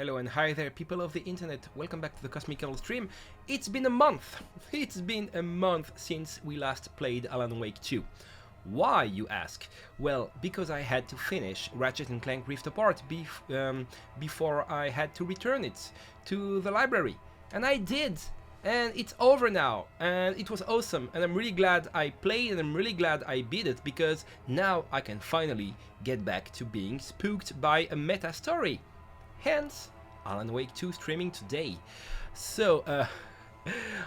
Hello and hi there, people of the internet. Welcome back to the Cosmic Camel stream. It's been a month. It's been a month since we last played Alan Wake 2. Why, you ask? Well, because I had to finish Ratchet & Clank Rift Apart before I had to return it to the library. And I did! And it's over now, and it was awesome, and I'm really glad I played, and I'm really glad I beat it, because now I can finally get back to being spooked by a meta story. Hence, Alan Wake 2 streaming today. So,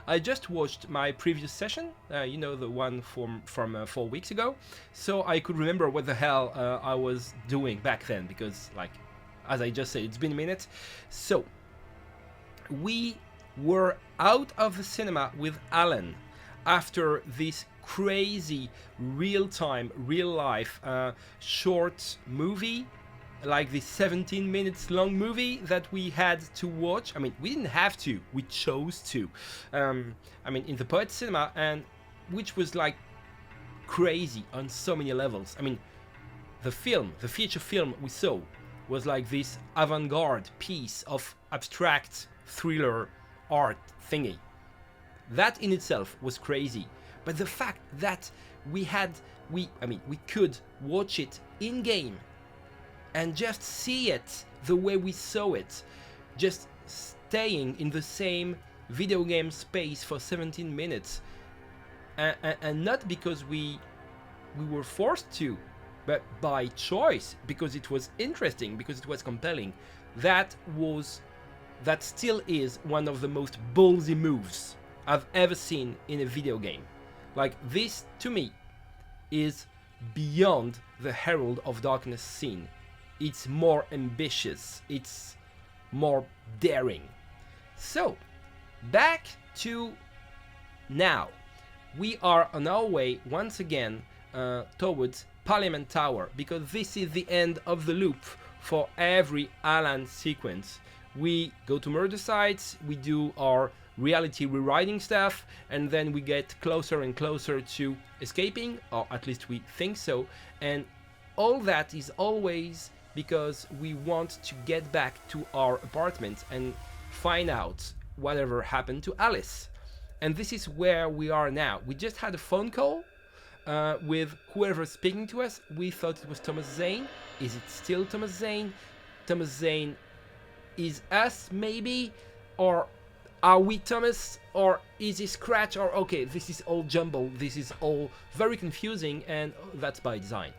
I just watched my previous session, you know, the one from 4 weeks ago, so I could remember what the hell I was doing back then, because, like, as I just said, it's been a minute. So, we were out of the cinema with Alan after this crazy real-time, real-life short movie, like this 17 minutes long movie that we had to watch. I mean, we didn't have to, we chose to. I mean, in the Poet Cinema, and which was like crazy on so many levels. I mean, the feature film we saw was like this avant-garde piece of abstract thriller art thingy. That in itself was crazy, but the fact that we could watch it in game and just see it the way we saw it, just staying in the same video game space for 17 minutes, and not because we were forced to, but by choice, because it was interesting, because it was compelling. That still is one of the most ballsy moves I've ever seen in a video game. Like, this, to me, is beyond the Herald of Darkness scene. It's more ambitious, it's more daring. So, back to now. We are on our way once again towards Parliament Tower, because this is the end of the loop for every Alan sequence. We go to murder sites, we do our reality rewriting stuff, and then we get closer and closer to escaping, or at least we think so, and all that is always because we want to get back to our apartment and find out whatever happened to Alice. And this is where we are now. We just had a phone call with whoever's speaking to us. We thought it was Thomas Zane. Is it still Thomas Zane? Thomas Zane is us, maybe? Or are we Thomas? Or is he Scratch? Or okay, this is all jumble. This is all very confusing, and that's by design.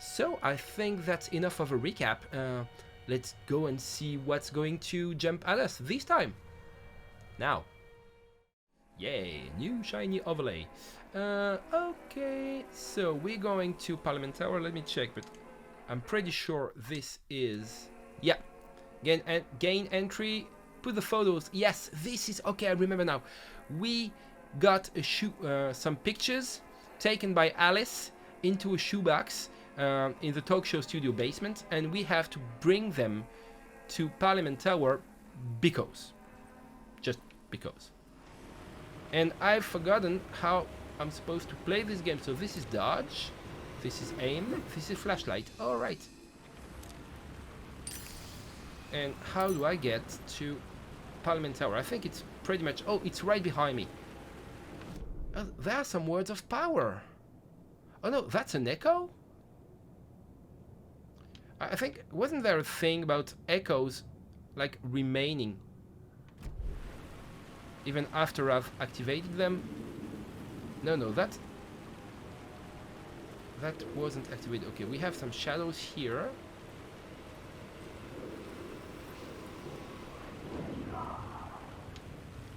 So I think that's enough of a recap. Let's go and see what's going to jump at us this time. Now. Yay, new shiny overlay. Okay, so we're going to Parliament Tower. Let me check, but I'm pretty sure this is... Yeah. Gain entry, put the photos. Yes, this is okay. I remember now. We got some pictures taken by Alice into a shoebox in the talk show studio basement, and we have to bring them to Parliament Tower because, just because. And I've forgotten how I'm supposed to play this game. So this is dodge, this is aim, this is flashlight. All right. And how do I get to Parliament Tower? I think it's pretty much... Oh, it's right behind me. There are some words of power. Oh no, that's an echo? I think... Wasn't there a thing about echoes, like, remaining even after I've activated them? No, that wasn't activated. Okay, we have some shadows here.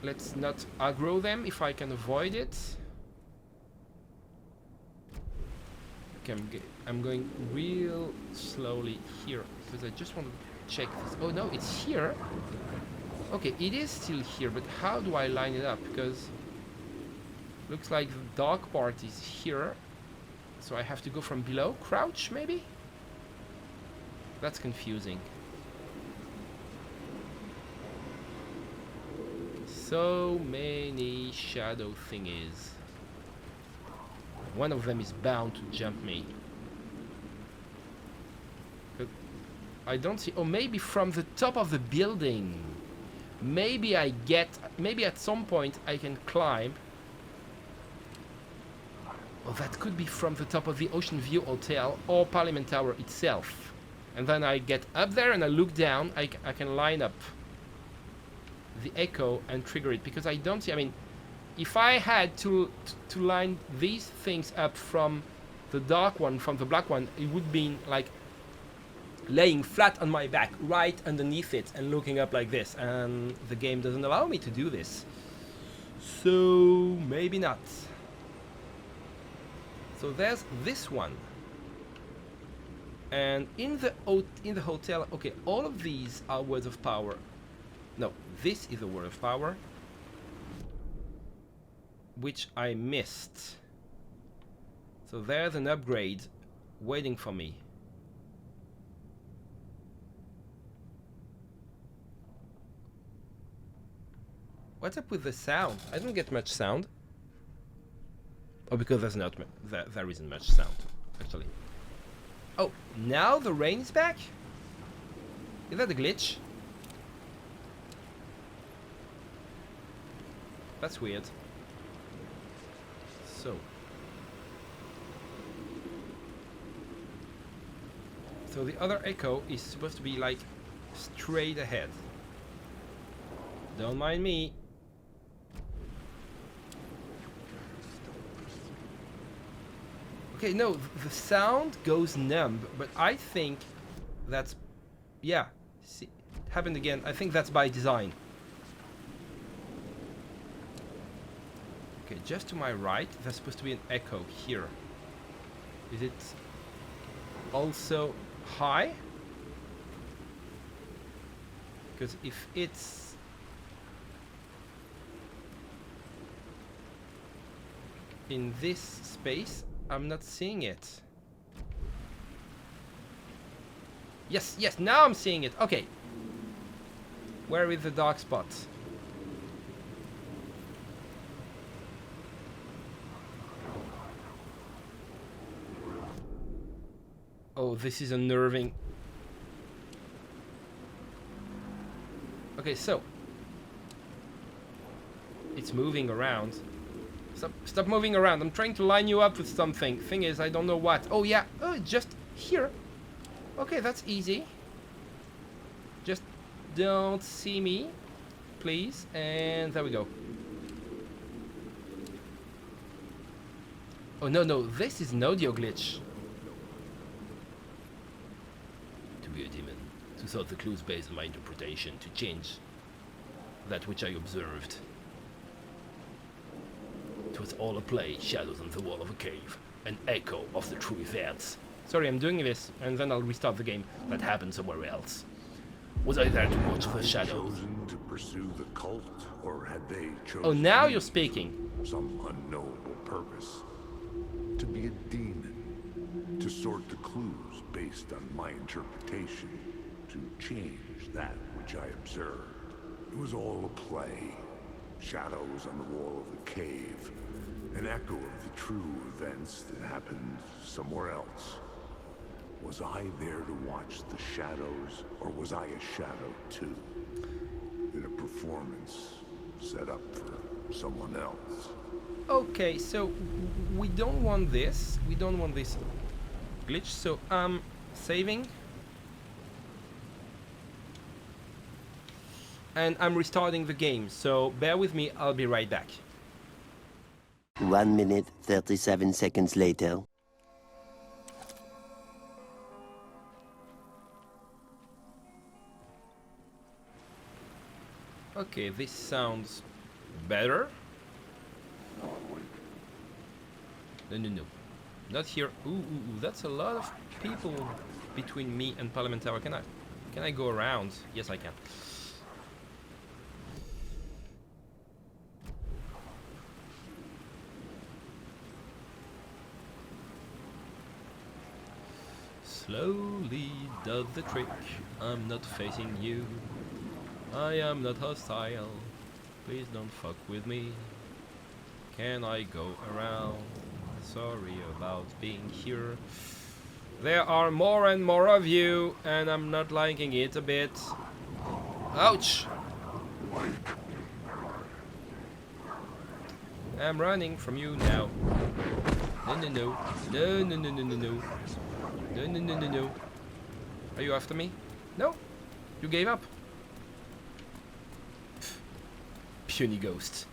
Let's not aggro them if I can avoid it. Okay, I'm going real slowly here because I just want to check this. Oh no, it's here. Okay, it is still here, but how do I line it up? Because looks like the dark part is here, so I have to go from below. Crouch, maybe? That's confusing. So many shadow thingies. One of them is bound to jump me. I don't see. Oh, maybe from the top of the building. Maybe I get. Maybe at some point I can climb. Oh, that could be from the top of the Ocean View Hotel or Parliament Tower itself. And then I get up there and I look down. I can line up the echo and trigger it, because I don't see. I mean, if I had to line these things up from the dark one, from the black one, it would be like laying flat on my back right underneath it and looking up like this, and the game doesn't allow me to do this, so maybe not. So there's this one, and in the hotel, okay, all of these are words of power. No, this is a word of power which I missed. So there's an upgrade waiting for me. What's up with the sound? I don't get much sound. Oh, because there's not there isn't much sound, actually. Oh, now the rain is back? Is that a glitch? That's weird. So the other echo is supposed to be like straight ahead. Don't mind me. Okay, no, the sound goes numb, but I think that's, yeah, see, it happened again. I think that's by design. Okay, just to my right, there's supposed to be an echo here. Is it also high? Because if it's in this space, I'm not seeing it. Yes, yes, now I'm seeing it. Okay. Where is the dark spot? Oh, this is unnerving. Okay, so it's moving around. Stop moving around. I'm trying to line you up with something. Thing is, I don't know what. Oh yeah. Oh, just here. Okay, that's easy. Just don't see me, please. And there we go. Oh no, no, this is an audio glitch. To be a demon, to sort the clues based on my interpretation, to change that which I observed. It was all a play, shadows on the wall of a cave, an echo of the true events. Sorry, I'm doing this, and then I'll restart the game. That happened somewhere else. Was I there to watch the shadows? Chosen to pursue the cult, or had they chosen? Oh, now you're speaking. Some unknowable purpose. To be a demon. To sort the clues based on my interpretation. To change that which I observed. It was all a play. Shadows on the wall of the cave. An echo of the true events that happened somewhere else. Was I there to watch the shadows, or was I a shadow too? In a performance set up for someone else. Okay, so we don't want this. We don't want this glitch, so I'm saving. And I'm restarting the game, so bear with me, I'll be right back. 1 minute, 37 seconds later. Okay, this sounds better. No, no, no. Not here. Ooh, that's a lot of people between me and Parliament Tower. Can I go around? Yes, I can. Slowly does the trick. I'm not facing you. I am not hostile. Please don't fuck with me. Can I go around? Sorry about being here. There are more and more of you, and I'm not liking it a bit. Ouch! I'm running from you now. No, no, no. No, no, no, no, no, no. No, no, no, no, no. Are you after me? No? You gave up? Puny ghost.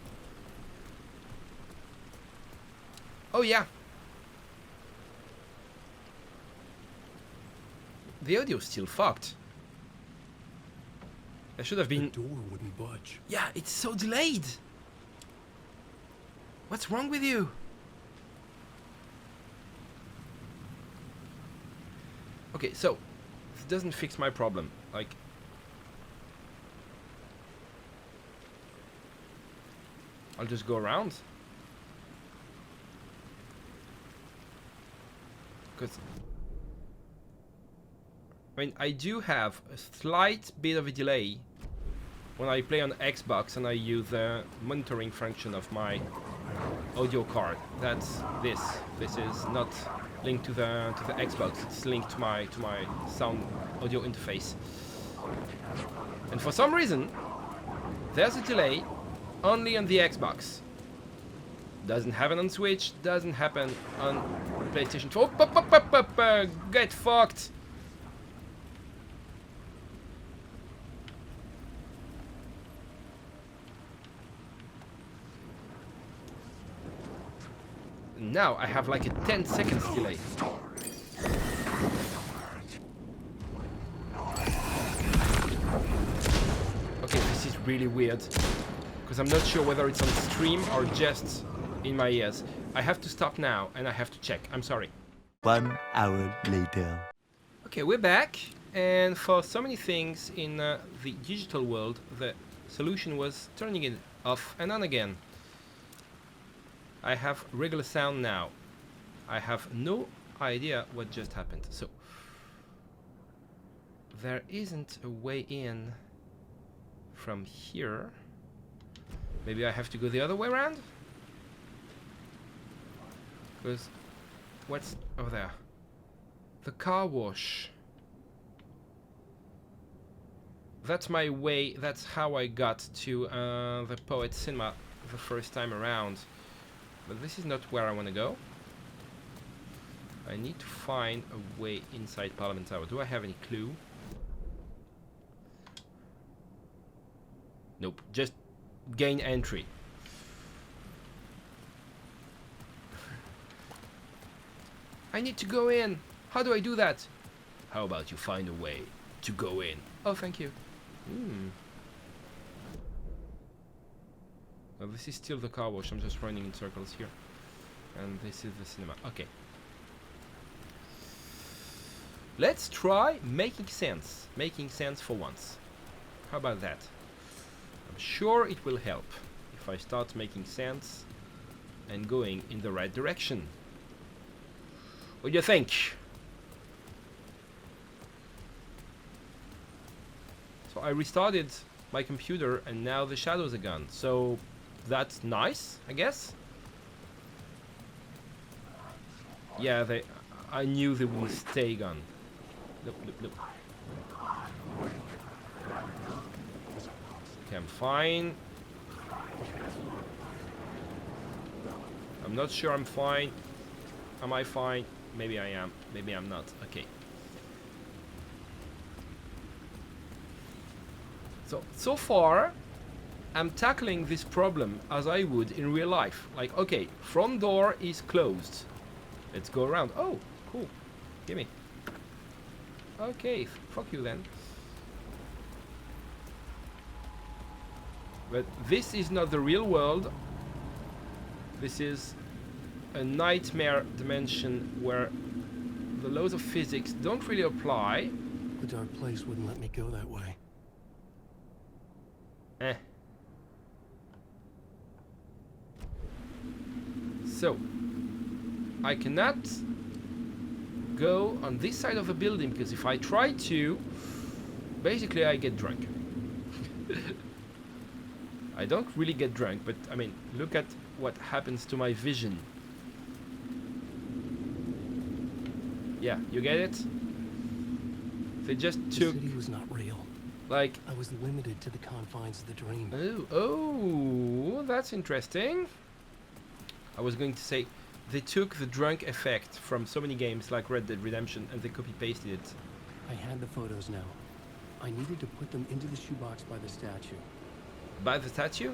Oh, yeah. The audio's still fucked. There should have been... The door wouldn't budge. Yeah, it's so delayed. What's wrong with you? Okay, so it doesn't fix my problem. Like, I'll just go around. Because I mean, I do have a slight bit of a delay when I play on Xbox and I use the monitoring function of my audio card. That's this. This is not linked to the Xbox. It's linked to my sound audio interface. And for some reason, there's a delay only on the Xbox. Doesn't happen on Switch. Doesn't happen on PlayStation 4. Get fucked. Now I have like a 10 seconds delay. Okay, this is really weird. Because I'm not sure whether it's on stream or just in my ears. I have to stop now and I have to check. I'm sorry. 1 hour later. Okay, we're back. And for so many things in the digital world, the solution was turning it off and on again. I have regular sound now. I have no idea what just happened. So there isn't a way in from here. Maybe I have to go the other way around? Because what's over there? The car wash. That's my way, that's how I got to the Poet Cinema the first time around. But this is not where I want to go. I need to find a way inside Parliament Tower. Do I have any clue? Nope. Just gain entry. I need to go in. How do I do that? How about you find a way to go in? Oh, thank you. Well, this is still the car wash. I'm just running in circles here. And this is the cinema. Okay. Let's try making sense. Making sense for once. How about that? I'm sure it will help if I start making sense and going in the right direction. What do you think? So I restarted my computer and now the shadows are gone. So that's nice, I guess. Yeah, I knew they would stay gone. Look, look, look. Okay, I'm fine. I'm not sure I'm fine. Am I fine? Maybe I am. Maybe I'm not. Okay. So far, I'm tackling this problem as I would in real life. Like, okay, front door is closed. Let's go around. Oh, cool. Gimme. Okay, fuck you then. But this is not the real world. This is a nightmare dimension where the laws of physics don't really apply. The dark place wouldn't let me go that way. So, I cannot go on this side of the building because if I try to, basically I get drunk. I don't really get drunk, but I mean, look at what happens to my vision. Yeah, you get it? They just The took, city was not real. like... I was limited to the confines of the dream. Oh, that's interesting. I was going to say, they took the drunk effect from so many games like Red Dead Redemption and they copy-pasted it. I had the photos now. I needed to put them into the shoebox by the statue. By the statue?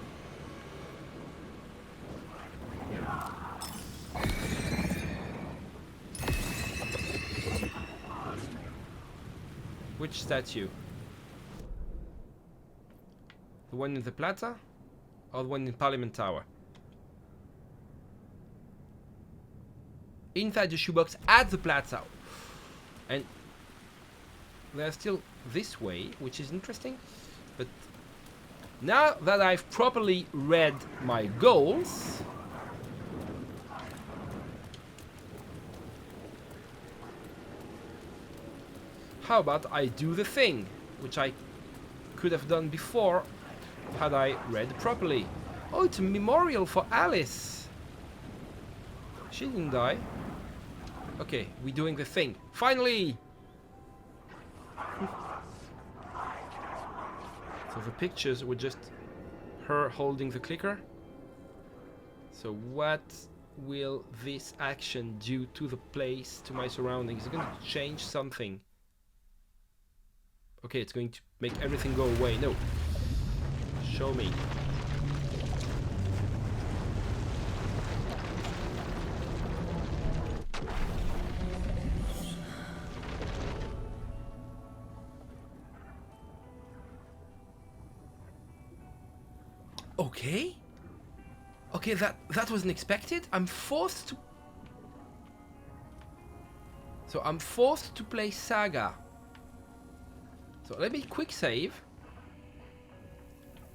Which statue? The one in the plaza? Or the one in Parliament Tower? Inside the shoebox at the plaza. And they're still this way, which is interesting. But now that I've properly read my goals, how about I do the thing, which I could have done before had I read properly. Oh, it's a memorial for Alice. She didn't die. Okay, we're doing the thing. Finally! So the pictures were just her holding the clicker. So what will this action do to the place, to my surroundings? Is it going to change something? Okay, it's going to make everything go away. No. Show me. Okay. Okay, that wasn't expected. I'm forced to... So I'm forced to play Saga. So let me quick save.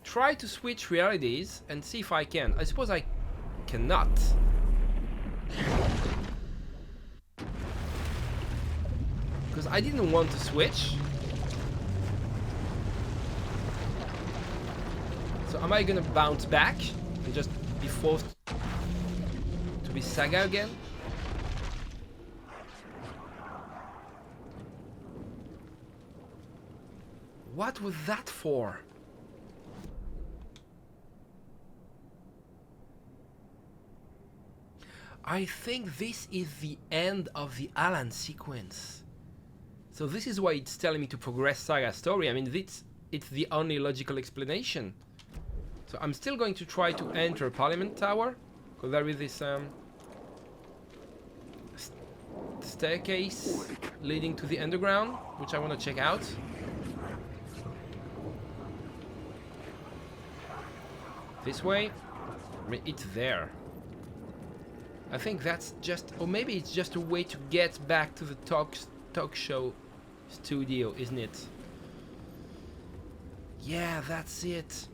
Try to switch realities and see if I can. I suppose I cannot. Because I didn't want to switch. So am I gonna bounce back and just be forced to be Saga again? What was that for? I think this is the end of the Alan sequence. So this is why it's telling me to progress Saga's story. I mean, it's the only logical explanation. So I'm still going to try to enter Parliament Tower, because there is this staircase leading to the underground, which I want to check out. This way? I mean, it's there. I think that's just... Or maybe it's just a way to get back to the talk show studio, isn't it? Yeah, that's it.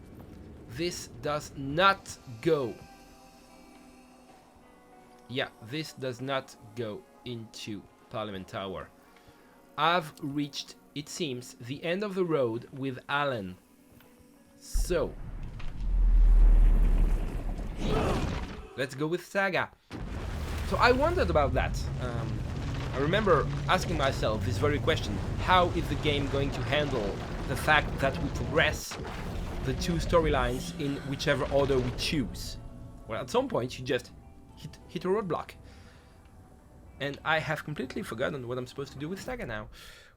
This does not go. Yeah, this does not go into Parliament Tower. I've reached, it seems, the end of the road with Alan. So... let's go with Saga. So I wondered about that. I remember asking myself this very question. How is the game going to handle the fact that we progress the two storylines in whichever order we choose? Well, at some point you just hit a roadblock. And I have completely forgotten what I'm supposed to do with Saga now.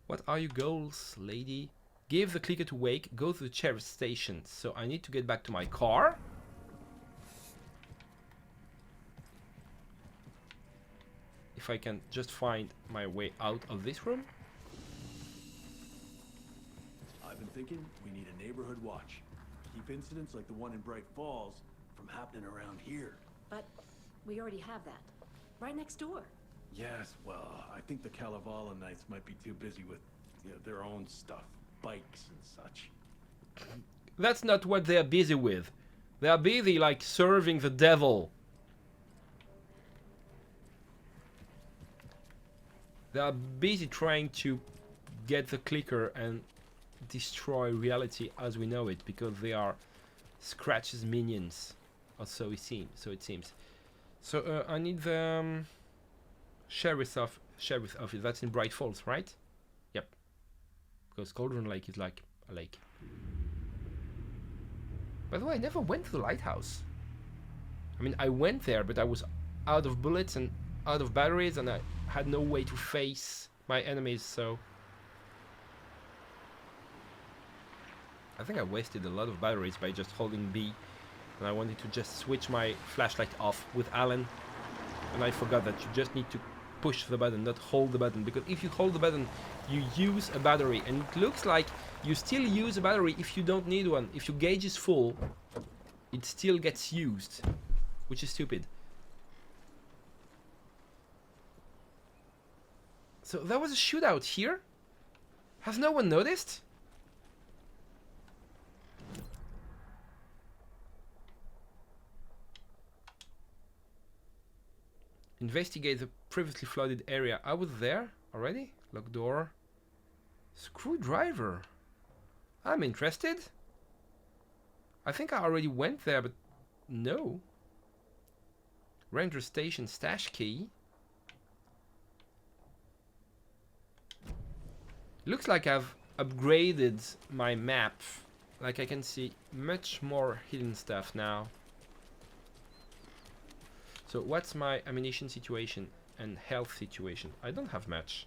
What are your goals, lady? Give the clicker to Wake, go to the sheriff's station. So I need to get back to my car. If I can just find my way out of this room. I've been thinking we need a neighborhood watch. Keep incidents like the one in Bright Falls from happening around here. But we already have that. Right next door. Yes, well, I think the Kalevala Knights might be too busy with their own stuff. Bikes and such. That's not what they're busy with. They are busy, like, serving the devil. They are busy trying to get the clicker and destroy reality as we know it, because they are Scratch's minions, or so it seems. So I need the sheriff Sheriff's office. That's in Bright Falls, right? Yep. Because Cauldron Lake is like a lake. By the way, I never went to the lighthouse. I mean, I went there, but I was out of bullets and out of batteries, and I had no way to face my enemies, so... I think I wasted a lot of batteries by just holding B, and I wanted to just switch my flashlight off with Alan, and I forgot that you just need to push the button, not hold the button, because if you hold the button, you use a battery, and it looks like you still use a battery if you don't need one. If your gauge is full, it still gets used, which is stupid. So there was a shootout here? Has no one noticed? Investigate the previously flooded area. I was there already. Lock door. Screwdriver. I'm interested. I think I already went there, but no. Ranger station stash key. Looks like I've upgraded my map. Like I can see much more hidden stuff now. So what's my ammunition situation and health situation? I don't have much.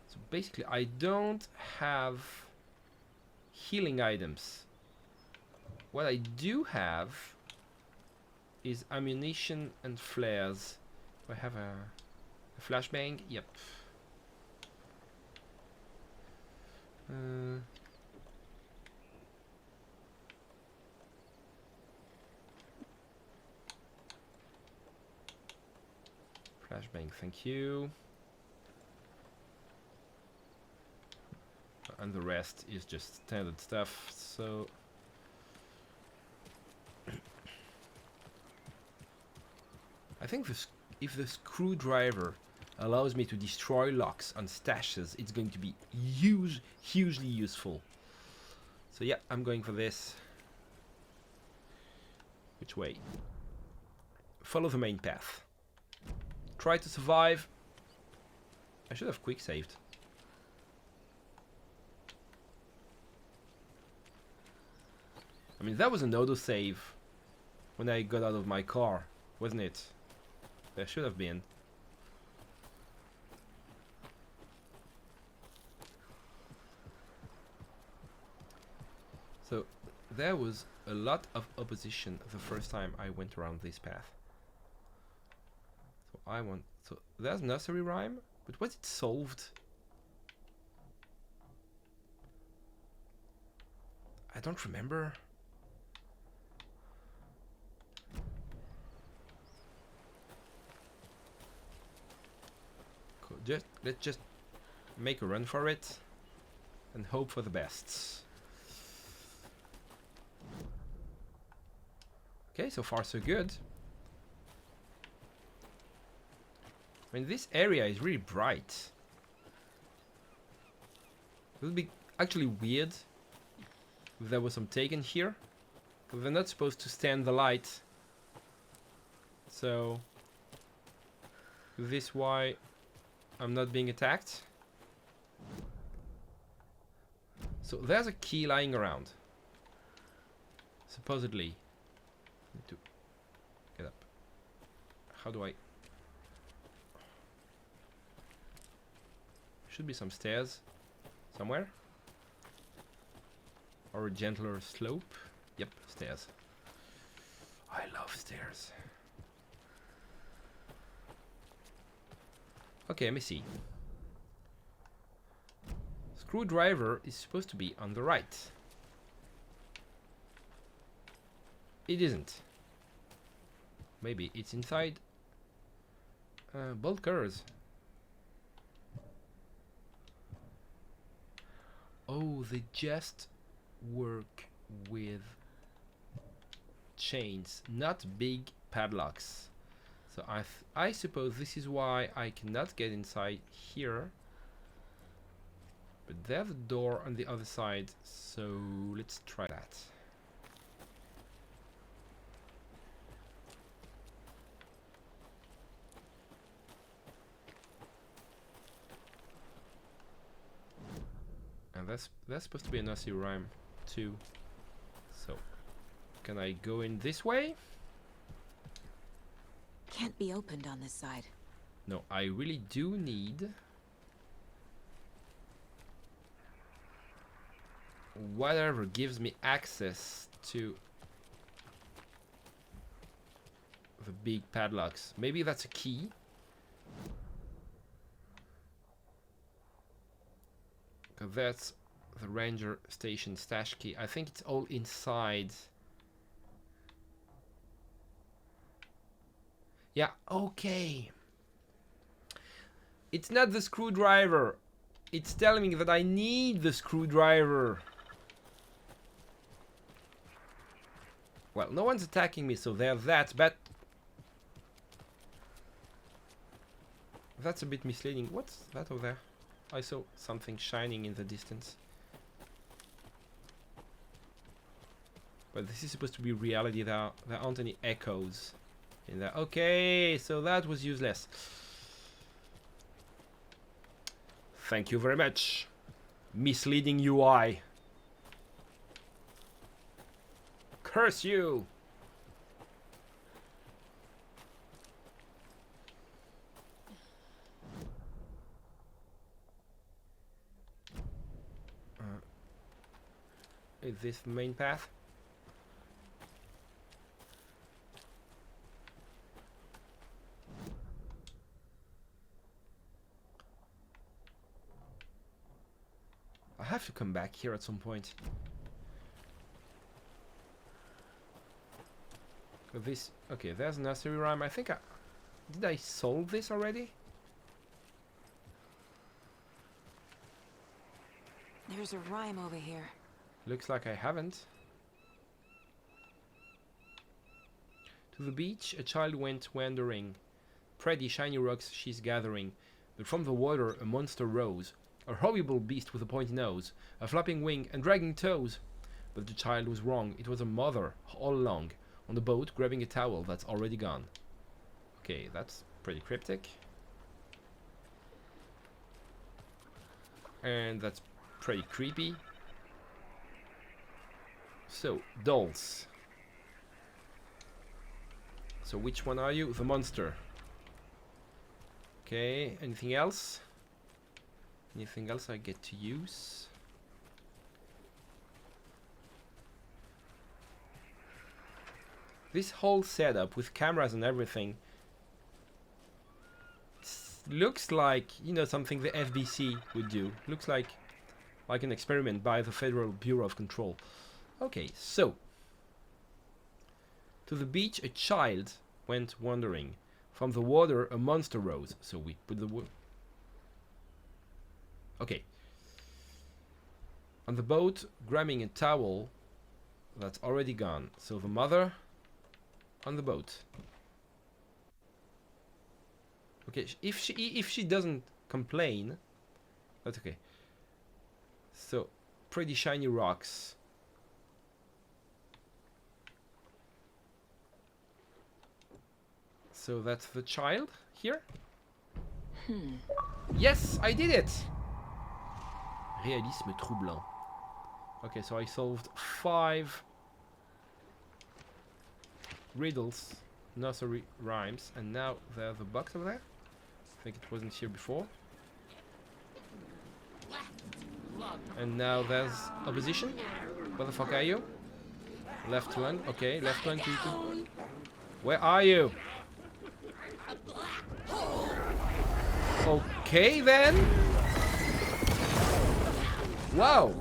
So basically I don't have healing items. What I do have is ammunition and flares. Do I have a flashbang? Yep. Flashbang, thank you. And the rest is just standard stuff, so... I think if the screwdriver allows me to destroy locks on stashes, it's going to be hugely useful. So yeah, I'm going for this. Which way? Follow the main path. Try to survive. I should have quick saved. I mean, that was an autosave when I got out of my car, wasn't it? There should have been. So there was a lot of opposition the first time I went around this path. So there's nursery rhyme, but was it solved? I don't remember. Cool. Let's just make a run for it and hope for the best. Okay, so far so good. I mean, this area is really bright. It would be actually weird if there was some taken here, but they're not supposed to stand the light. So, is this why I'm not being attacked? So there's a key lying around. Supposedly. Need to get up. How do I? Should be some stairs somewhere, or a gentler slope. Yep, stairs. I love stairs. Okay, let me see. Screwdriver is supposed to be on the right. It isn't. Maybe it's inside. Bolt cutters. Oh, they just work with chains, not big padlocks. So I suppose this is why I cannot get inside here. But there's a door on the other side, so let's try that. And that's supposed to be a nursery rhyme too. So, can I go in this way? Can't be opened on this side. No, I really do need whatever gives me access to the big padlocks. Maybe that's a key. That's the ranger station stash key. I think it's all inside. Yeah, okay. It's not the screwdriver. It's telling me that I need the screwdriver. Well, no one's attacking me, so there's that, but that's a bit misleading. What's that over there? I saw something shining in the distance. But this is supposed to be reality. There aren't any echoes in there. Okay, so that was useless. Thank you very much. Misleading UI. Curse you! Is this the main path? I have to come back here at some point. This, okay, there's a nursery rhyme. I think did I solve this already? There's a rhyme over here. Looks like I haven't. To the beach, a child went wandering. Pretty shiny rocks she's gathering. But from the water a monster rose. A horrible beast with a pointy nose, a flapping wing and dragging toes. But the child was wrong. It was a mother all along. On the boat, grabbing a towel that's already gone. Okay, that's pretty cryptic. And that's pretty creepy. So, dolls. So which one are you? The monster. Okay, anything else? Anything else I get to use? This whole setup with cameras and everything looks like, you know, something the FBC would do. Looks like an experiment by the Federal Bureau of Control. Okay, so to the beach a child went wandering. From the water a monster rose. So we put the okay. On the boat, grabbing a towel that's already gone. So the mother on the boat. Okay, if she doesn't complain, that's okay. So pretty shiny rocks. So that's the child here. Yes, I did it. Réalisme troublant. Okay, so I solved 5 riddles, nursery rhymes, and now there's a box over there. I think it wasn't here before. And now there's opposition. Where the fuck are you? Left one. Okay, left one. 2, 2. Where are you? Okay then. Wow.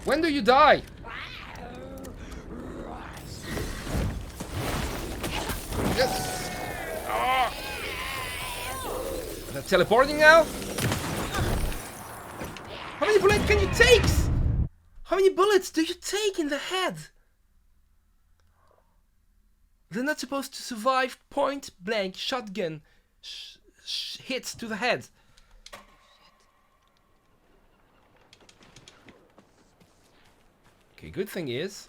When do you die? Yes. Ah. They're teleporting now? How many bullets can you take? How many bullets do you take in the head? They're not supposed to survive point blank shotgun hits to the head. Okay, good thing is...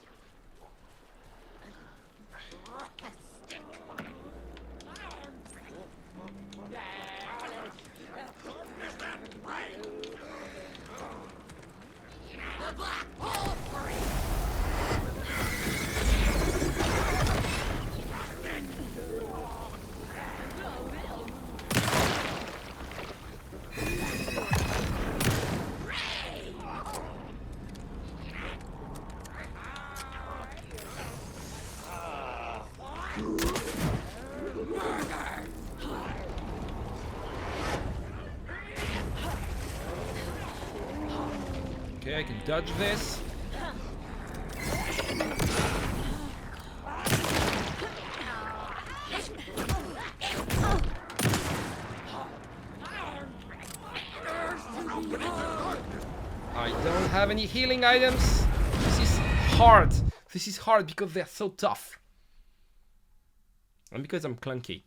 Okay, I can dodge this. I don't have any healing items. This is hard. This is hard because they're so tough. And because I'm clunky.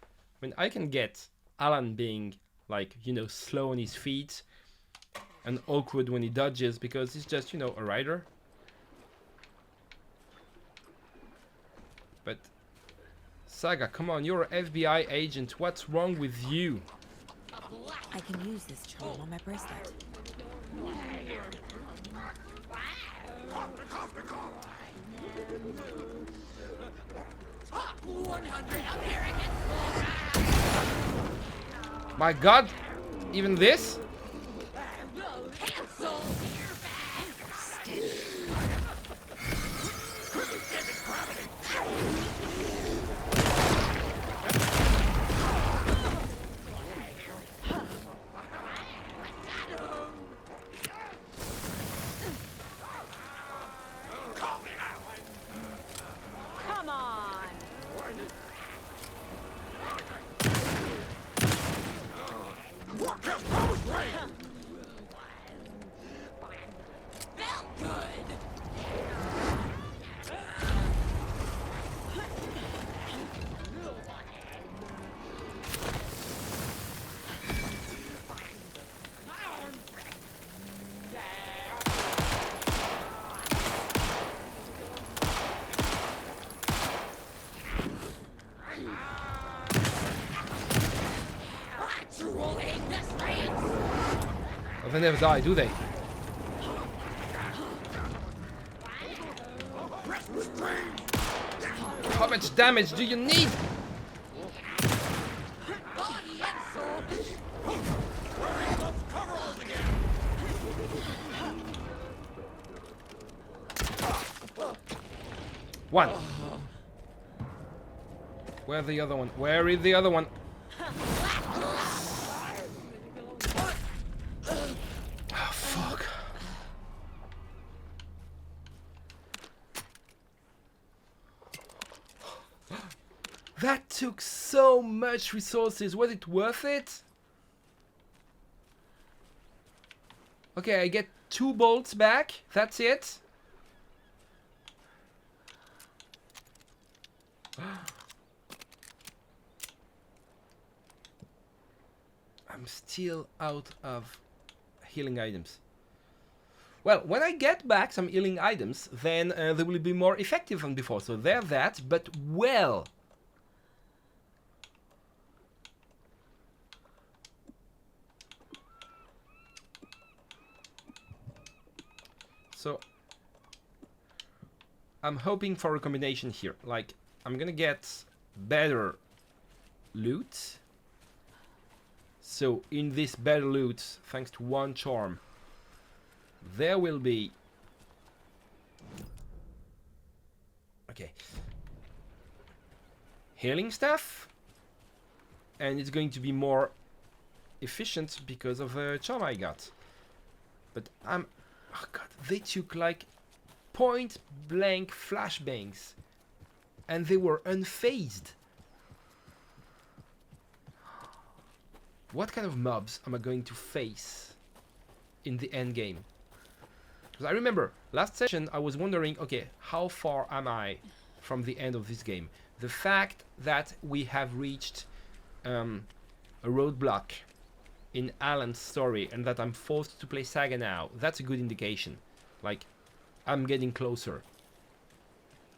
I mean, I can get Alan being, like, you know, slow on his feet and awkward when he dodges because he's just, you know, a rider. But Saga, come on, you're an FBI agent. What's wrong with you? I can use this charm on my bracelet. My God, even this? Come on! Well, they never die, do they? How much damage do you need? One. Where's the other one? Where is the other one? Oh, fuck. That took so much resources. Was it worth it? Okay, I get 2 bolts back. That's it. I'm still out of healing items. Well, when I get back some healing items, then they will be more effective than before. So there's that, but well. So I'm hoping for a combination here. Like, I'm gonna get better loot. So in this better loot, thanks to 1 charm, there will be... Okay. Healing stuff. And it's going to be more efficient because of the charm I got. But I'm... Oh God, they took like point blank flashbangs. And they were unfazed. What kind of mobs am I going to face in the end game? Because I remember last session I was wondering, okay, how far am I from the end of this game? The fact that we have reached a roadblock in Alan's story and that I'm forced to play Saga now, that's a good indication. Like, I'm getting closer.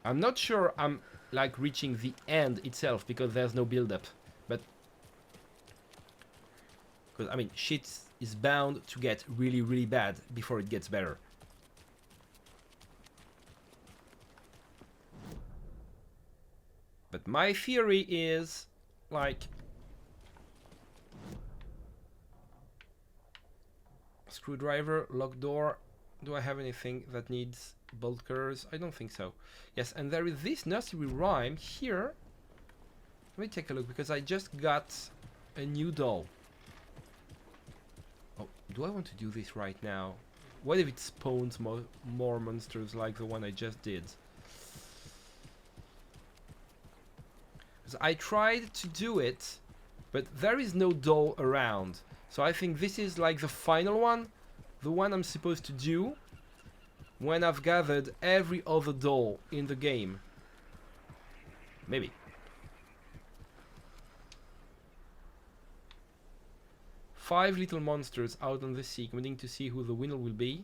I'm not sure I'm like reaching the end itself because there's no build-up, but because I mean shit is bound to get really, really bad before it gets better. But my theory is like screwdriver, lock door. Do I have anything that needs bolt cutters? I don't think so. Yes, and there is this nursery rhyme here. Let me take a look because I just got a new doll. Oh, do I want to do this right now? What if it spawns more monsters like the one I just did? I tried to do it, but there is no doll around. So I think this is like the final one, the one I'm supposed to do when I've gathered every other doll in the game. Maybe. Five little monsters out on the sea, waiting to see who the winner will be.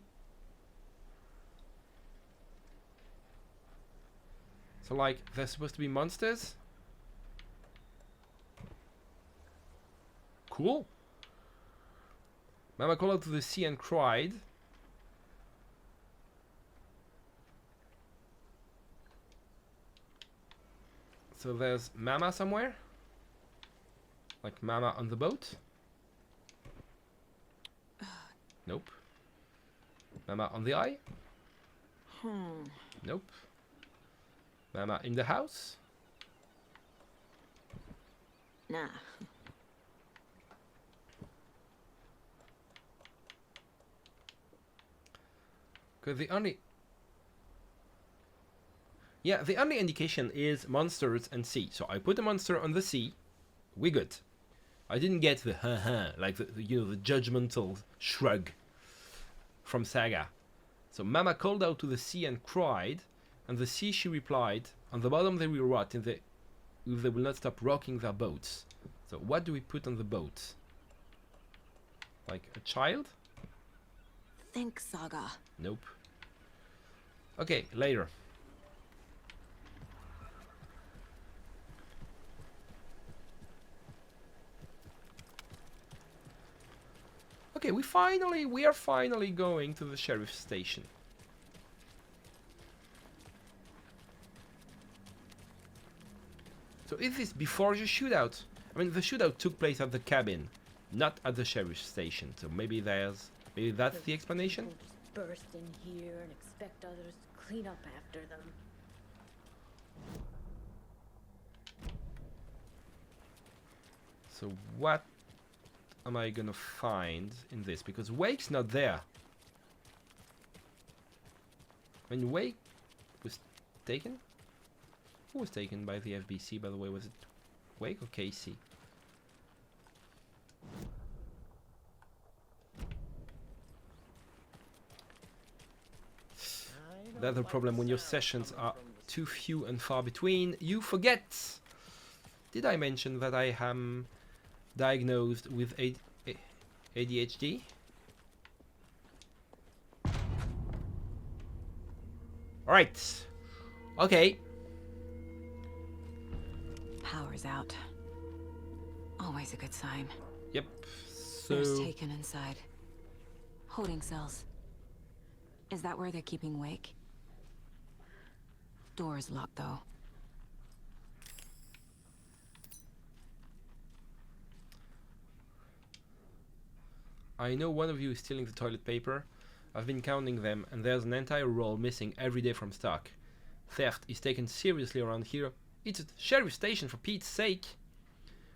So like, they're supposed to be monsters? Cool. Mama called out to the sea and cried. So there's Mama somewhere? Like Mama on the boat? Nope. Mama on the eye? Nope. Mama in the house? Nah. Because the only... Yeah, the only indication is monsters and sea. So I put a monster on the sea. We good. I didn't get the ha like the you know, the judgmental shrug from Saga. So Mama called out to the sea and cried, and the sea she replied, on the bottom they will rot if they will not stop rocking their boats. So what do we put on the boat? Like a child? Think, Saga. Nope. Okay, later. Okay, we are finally going to the sheriff's station. So is this before the shootout? I mean, the shootout took place at the cabin, not at the sheriff's station. So maybe that's the explanation. People just burst in here and expect others to clean up after them. So what am I gonna find in this? Because Wake's not there. When Wake was taken? Who was taken by the FBC, by the way? Was it Wake or Casey? That's the problem when your sessions are too few and far between. You forget! Did I mention that I am diagnosed with ADHD? Alright. Okay. Power's out. Always a good sign. Yep. There's So... Taken inside. Holding cells. Is that where they're keeping Wake? Door's locked, though. I know one of you is stealing the toilet paper. I've been counting them, and there's an entire roll missing every day from stock. Theft is taken seriously around here. It's a sheriff station, for Pete's sake.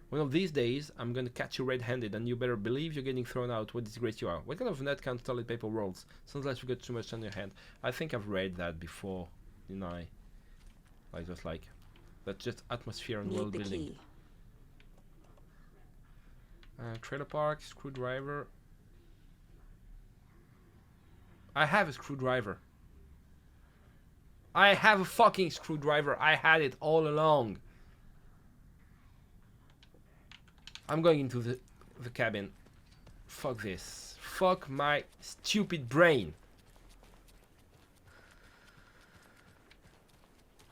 One of these days, I'm gonna catch you red-handed, and you better believe you're getting thrown out. What disgrace you are. What kind of net count toilet paper rolls? Sounds like you got too much on your hand. I think I've read that before, didn't I? Like, just like, that's just atmosphere and world building. Trailer park, screwdriver. I have a screwdriver. I have a fucking screwdriver. I had it all along. I'm going into the cabin. Fuck this. Fuck my stupid brain.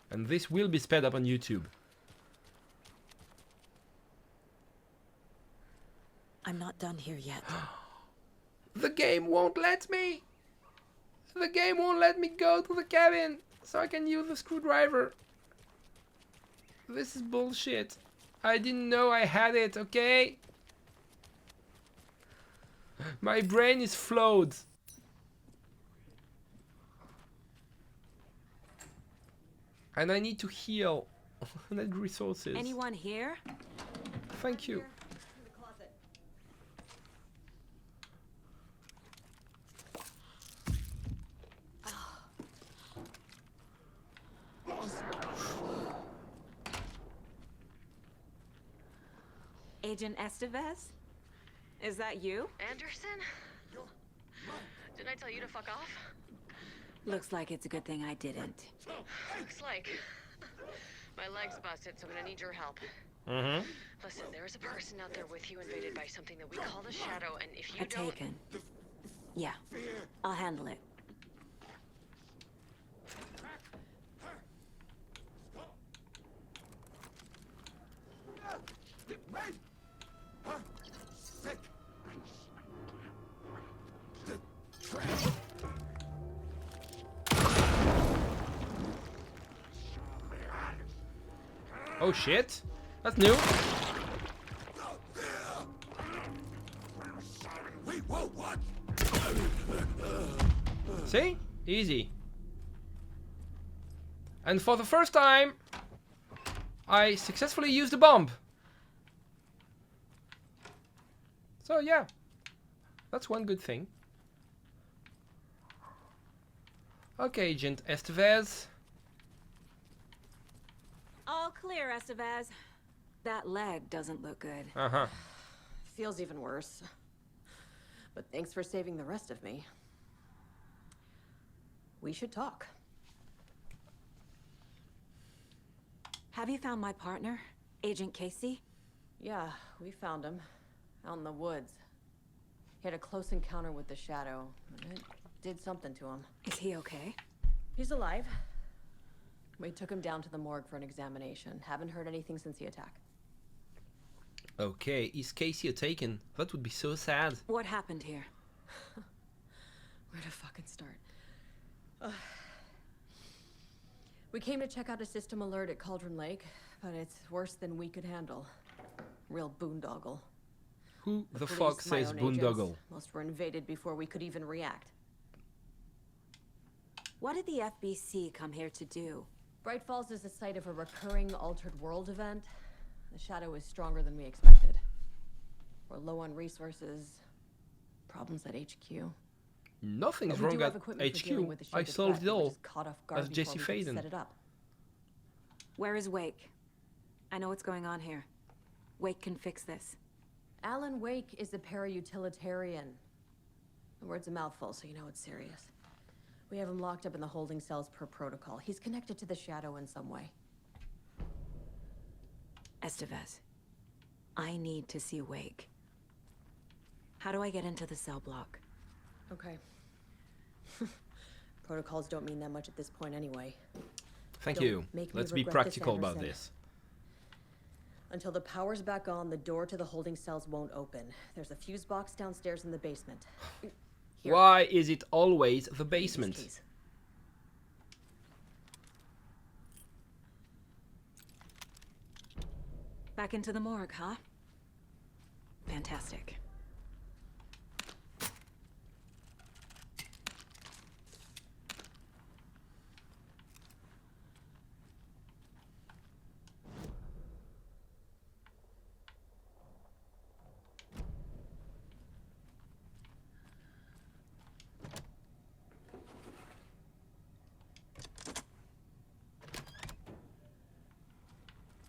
And this will be sped up on YouTube. I'm not done here yet. The game won't let me. The game won't let me go to the cabin so I can use the screwdriver. This is bullshit. I didn't know I had it, okay? My brain is flawed. And I need to heal. I need resources. Anyone here? Thank you. Agent Estevez? Is that you? Anderson? Didn't I tell you to fuck off? Looks like it's a good thing I didn't. Looks like. My leg's busted, so I'm gonna need your help. Mm-hmm. Listen, there is a person out there with you invaded by something that we call the Shadow, and if you A don't... taken. Yeah, I'll handle it. Oh shit. That's new. See? Easy. And for the first time, I successfully used a bomb. So yeah, that's one good thing. Okay, Agent Estevez. All clear, Estevez. That leg doesn't look good. Uh-huh. Feels even worse. But thanks for saving the rest of me. We should talk. Have you found my partner, Agent Casey? Yeah, we found him. Out in the woods. He had a close encounter with the Shadow. And it did something to him. Is he okay? He's alive. We took him down to the morgue for an examination. Haven't heard anything since the attack. Okay, is Casey a taken? That would be so sad. What happened here? Where to fucking start? We came to check out a system alert at Cauldron Lake, but it's worse than we could handle. Real boondoggle. Who the police, fuck my says own boondoggle? agents, most were invaded before we could even react. What did the FBC come here to do? Bright Falls is the site of a recurring altered world event. The Shadow is stronger than we expected. We're low on resources. Problems at HQ. Nothing's But we wrong do at have equipment for dealing HQ. with the I shared solved threat. it We were all. just caught off guard As before Jesse we could Faden. set it up. Where is Wake? I know what's going on here. Wake can fix this. Alan Wake is a para-utilitarian. The word's a mouthful, so you know it's serious. We have him locked up in the holding cells per protocol. He's connected to the Shadow in some way. Estevez, I need to see Wake. How do I get into the cell block? Okay. Protocols don't mean that much at this point anyway. Thank Don't you. make me Let's be regret this, practical about Anderson. this. Until the power's back on, the door to the holding cells won't open. There's a fuse box downstairs in the basement. Here. Why is it always the Use these basement? keys. Back into the morgue, huh? Fantastic.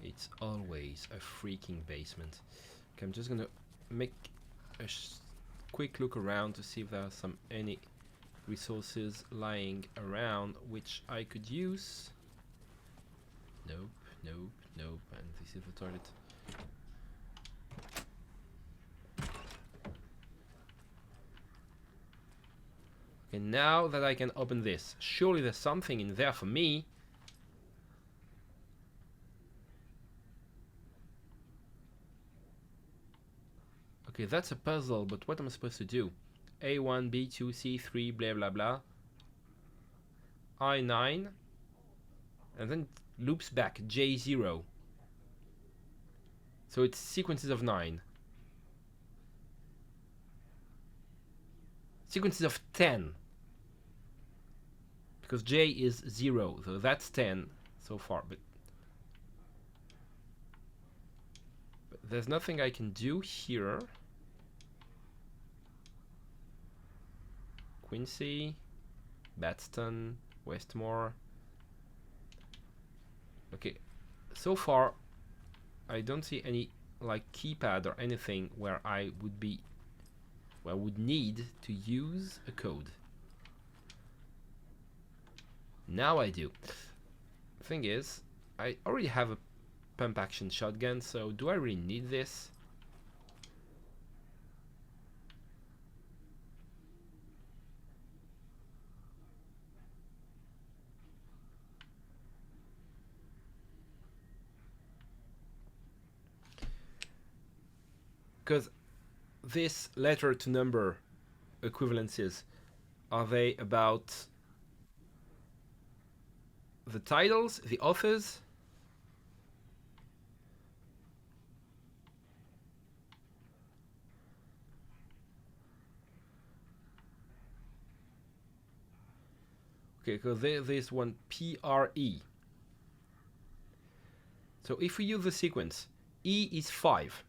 It's always a freaking basement. Okay, I'm just gonna make a quick look around to see if there are any resources lying around which I could use. Nope, nope, nope. And this is the toilet. Okay, now that I can open this, surely there's something in there for me. Okay, that's a puzzle, but what am I supposed to do? A1, B2, C3, blah blah blah. I9. And then it loops back, J0. So it's sequences of 9. Sequences of 10. Because J is 0, so that's 10 so far. But there's nothing I can do here. Quincy, Batston, Westmore. Okay, so far I don't see any like keypad or anything where I would need to use a code. Now I do. Thing is, I already have a pump action shotgun, so do I really need this? Because this letter to number equivalences, are they about the titles, the authors? Okay, because there's one PRE. So if we use the sequence, E is 5.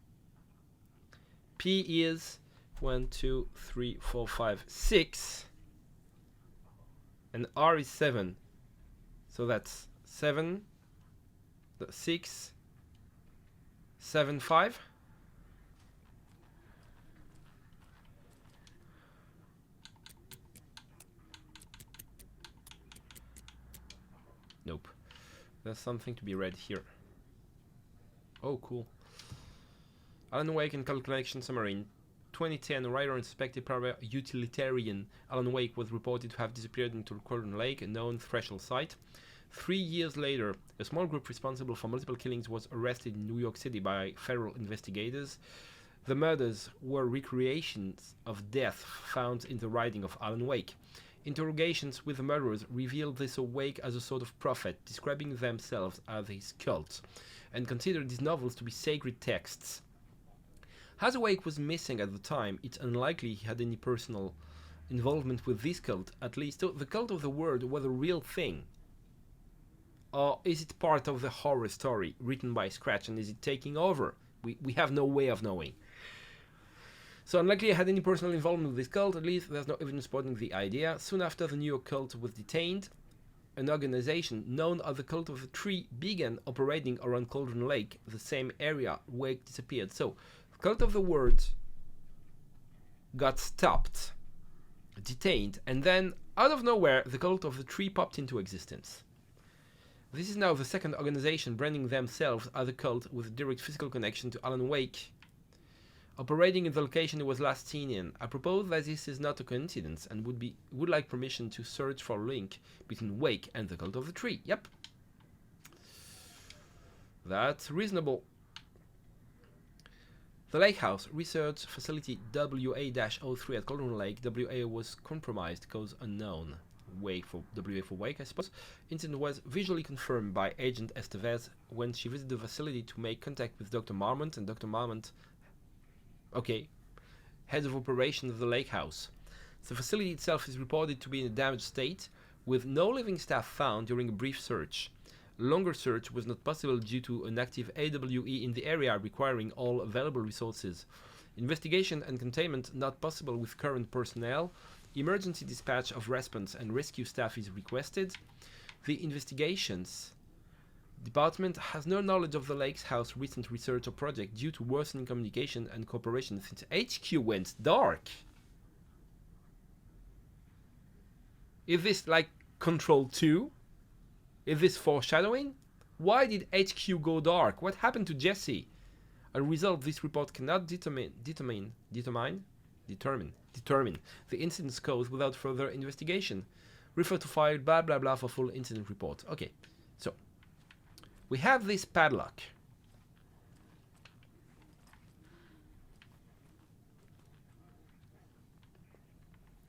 P is 1, 2, 3, 4, 5, 6. And R is 7. So that's 7, 6, 7, 5. Nope. There's something to be read here. Oh, cool. Alan Wake and Calculation Summary. In 2010, a writer and suspected private utilitarian Alan Wake was reported to have disappeared into Cauldron Lake, a known threshold site. 3 years later, a small group responsible for multiple killings was arrested in New York City by federal investigators. The murders were recreations of death found in the writing of Alan Wake. Interrogations with the murderers revealed this Wake as a sort of prophet, describing themselves as his cult, and considered these novels to be sacred texts. As Wake was missing at the time, it's unlikely he had any personal involvement with this cult, at least. So the cult of the word was a real thing. Or is it part of the horror story written by scratch, and is it taking over? We have no way of knowing. So unlikely he had any personal involvement with this cult, at least there's no evidence supporting the idea. Soon after the New York cult was detained, an organization known as the Cult of the Tree began operating around Cauldron Lake, the same area Wake disappeared. So Cult of the Word got stopped, detained, and then out of nowhere the Cult of the Tree popped into existence. This is now the second organization branding themselves as a cult with a direct physical connection to Alan Wake, operating in the location it was last seen in. I propose that this is not a coincidence and would like permission to search for a link between Wake and the Cult of the Tree. Yep. That's reasonable. The Lake House Research Facility WA-03 at Cauldron Lake. WA was compromised, cause unknown. WA for Wake, I suppose. Incident was visually confirmed by Agent Estevez when she visited the facility to make contact with Dr. Marmont, and Dr. Marmont, head of operations of the Lake House. The facility itself is reported to be in a damaged state, with no living staff found during a brief search. Longer search was not possible due to an active AWE in the area requiring all available resources. Investigation and containment not possible with current personnel. Emergency dispatch of response and rescue staff is requested. The investigations department has no knowledge of the Lake House recent research or project due to worsening communication and cooperation since HQ went dark. Is this like Control 2? Is this foreshadowing? Why did HQ go dark? What happened to Jesse? As a result, this report cannot determine Determine the incident's cause without further investigation. Refer to file blah blah blah for full incident report. Okay, so we have this padlock.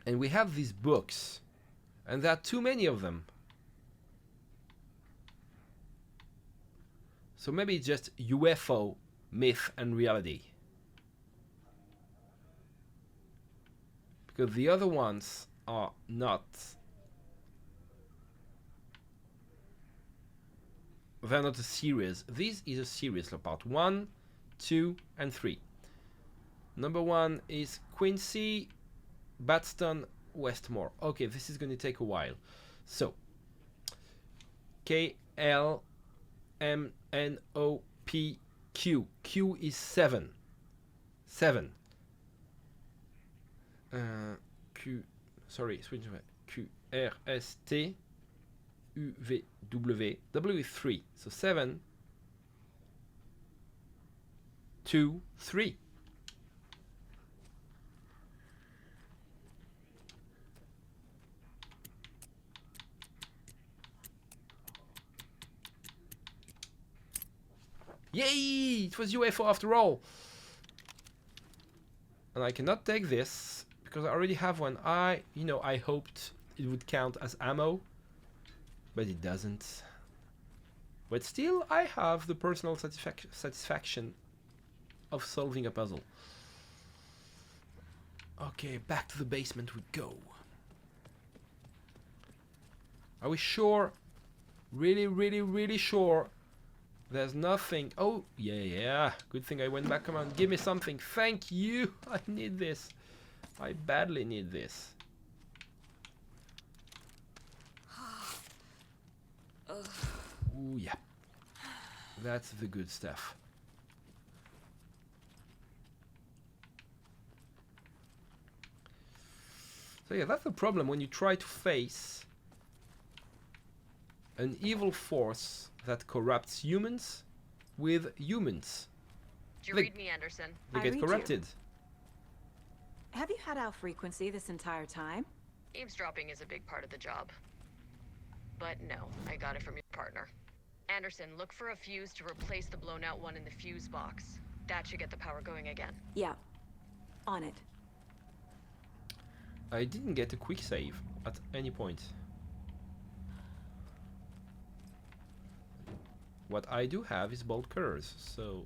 And we have these books. And there are too many of them. So maybe it's just UFO, myth, and reality. Because the other ones are not. They're not a series. This is a series, part 1, 2, and 3. Number 1 is Quincy, Batston, Westmore. Okay, this is going to take a while. So, KLMNOPQ. Q is 7. 7. Switch QRST UVW. W is 3. So 7, 2, 3. Yay! It was UFO after all. And I cannot take this because I already have one. I hoped it would count as ammo, but it doesn't. But still, I have the personal satisfaction of solving a puzzle. Okay, back to the basement we go. Are we sure? Really, really, really sure? There's nothing. Oh, yeah. Good thing I went back. Come on, give me something. Thank you. I need this. I badly need this. Ooh, yeah. That's the good stuff. So yeah, that's the problem when you try to face an evil force that corrupts humans with humans. Did you read me, Anderson? They get corrupted. Have you had our frequency this entire time? Eavesdropping is a big part of the job. But no, I got it from your partner. Anderson, look for a fuse to replace the blown out one in the fuse box. That should get the power going again. Yeah. On it. I didn't get a quick save at any point. What I do have is bolt cutters, so...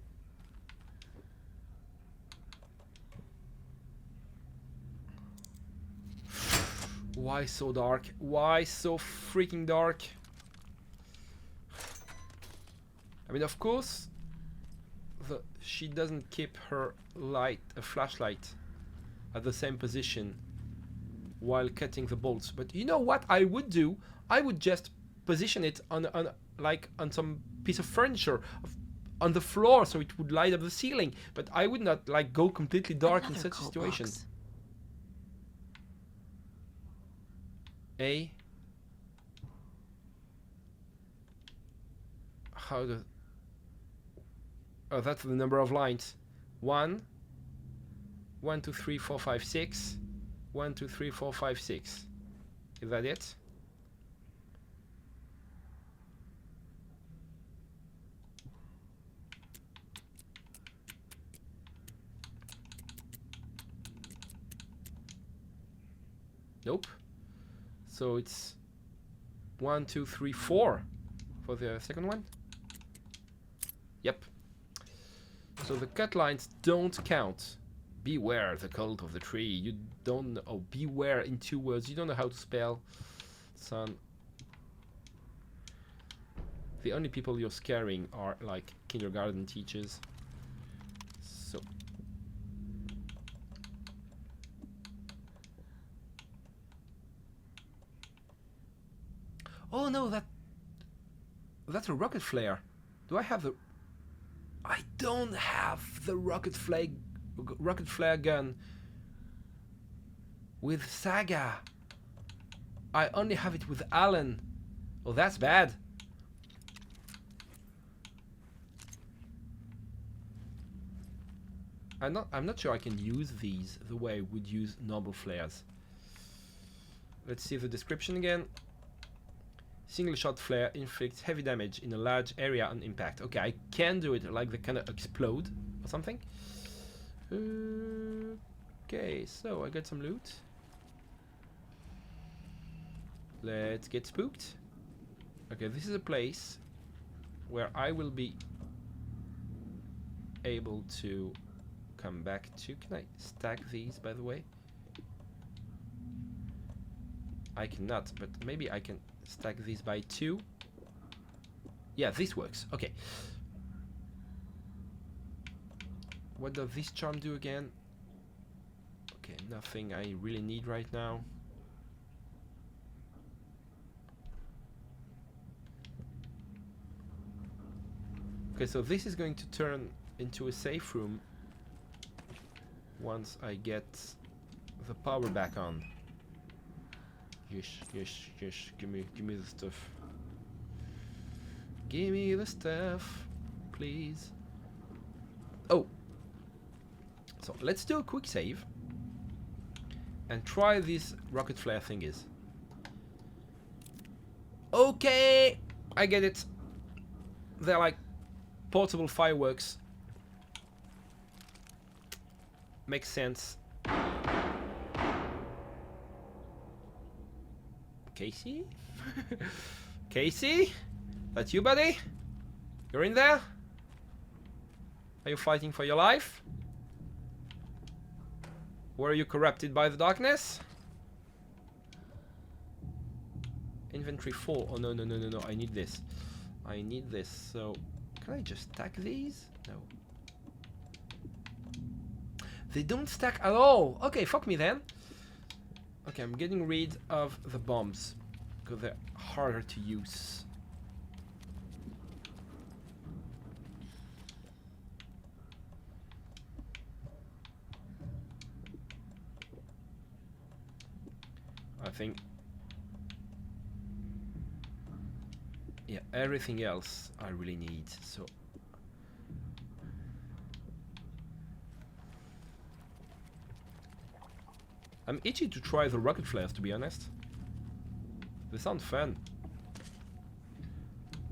Why so dark? Why so freaking dark? I mean, of course, she doesn't keep her flashlight at the same position while cutting the bolts. But you know what I would do? I would just position it on some piece of furniture on the floor so it would light up the ceiling. But I would not go completely dark in such a situation. How do... Oh, that's the number of lines. 1, 1, 2, 3, 4, 5, 6. 1, 2, 3, 4, 5, 6. Is that it? Nope. So it's 1, 2, 3, 4 for the second one. Yep. So the cut lines don't count. Beware the cult of the tree. You don't know. Oh, beware in 2 words. You don't know how to spell, son. The only people you're scaring are kindergarten teachers. So. Oh no, that's a rocket flare. Do I have the... I don't have the rocket flare gun with Saga. I only have it with Alan. Oh, that's bad. I'm not sure I can use these the way I would use normal flares. Let's see the description again. Single shot flare inflicts heavy damage in a large area on impact. Okay, I can do it like they kind of explode or something. Okay, so I got some loot. Let's get spooked. Okay, this is a place where I will be able to come back to. Can I stack these, by the way? I cannot, but maybe I can stack these by 2. Yeah, this works. Okay. What does this charm do again? Okay, nothing I really need right now. Okay, so this is going to turn into a safe room once I get the power back on. Yes, yes, yes. Give me the stuff. Give me the stuff, please. Oh. So let's do a quick save and try these rocket flare thingies. Okay, I get it. They're like portable fireworks. Makes sense. Casey? Casey? That's you, buddy? You're in there? Are you fighting for your life? Were you corrupted by the darkness? Inventory full. Oh, no, no, no, no, no. I need this. I need this. So, can I just stack these? No. They don't stack at all. Okay, fuck me then. Okay, I'm getting rid of the bombs because they're harder to use. I think, yeah, everything else I really need. So I'm itchy to try the rocket flares, to be honest. They sound fun.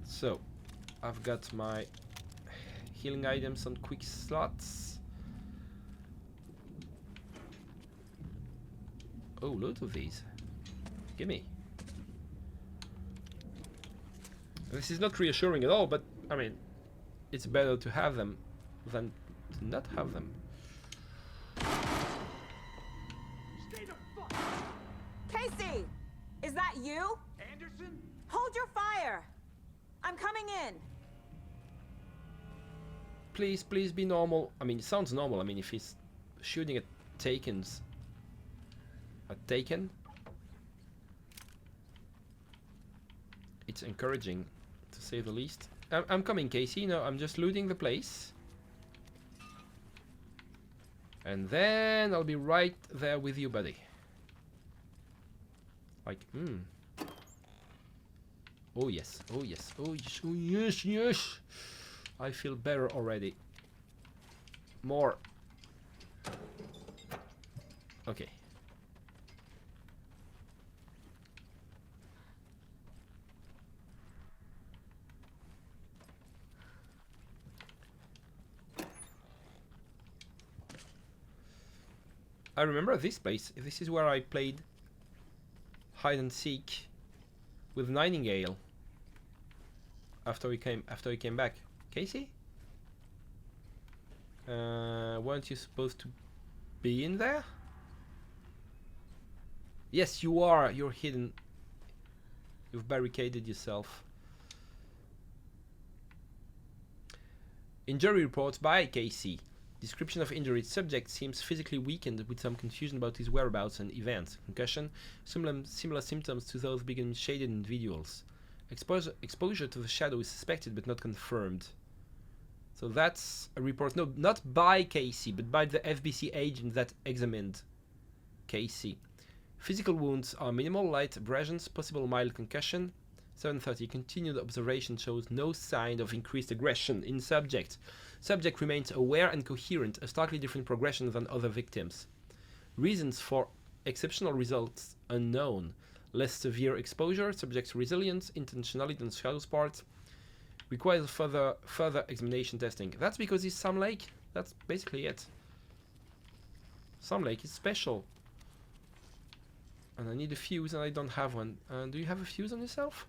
So I've got my healing items on quick slots. Oh, loads of these. Gimme. This is not reassuring at all, but I mean, it's better to have them than to not have them. Casey! Is that you? Anderson? Hold your fire! I'm coming in! Please, please be normal. I mean, it sounds normal. I mean, if he's shooting at Taken's... At Taken... It's encouraging, to say the least. I'm coming, Casey. No, I'm just looting the place. And then I'll be right there with you, buddy. Like, oh yes, oh yes, oh yes, oh yes, yes. I feel better already. More. Okay. I remember this place. This is where I played hide and seek with Nightingale after he came back. Casey? Weren't you supposed to be in there? Yes, you are. You're hidden. You've barricaded yourself. Injury reports by Casey. Description of injury. Subject seems physically weakened with some confusion about his whereabouts and events. Concussion. Similar symptoms to those being in shaded individuals. Exposure to the shadow is suspected but not confirmed. So that's a report. No, not by Casey, but by the FBC agent that examined Casey. Physical wounds are minimal, light abrasions, possible mild concussion. 7:30. Continued observation shows no sign of increased aggression in subject. Subject remains aware and coherent, a starkly different progression than other victims. Reasons for exceptional results unknown. Less severe exposure, subject's resilience, intentionality on Shadow's part. Requires further examination testing. That's because he's Sam Lake. That's basically it. Sam Lake is special. And I need a fuse and I don't have one. Do you have a fuse on yourself?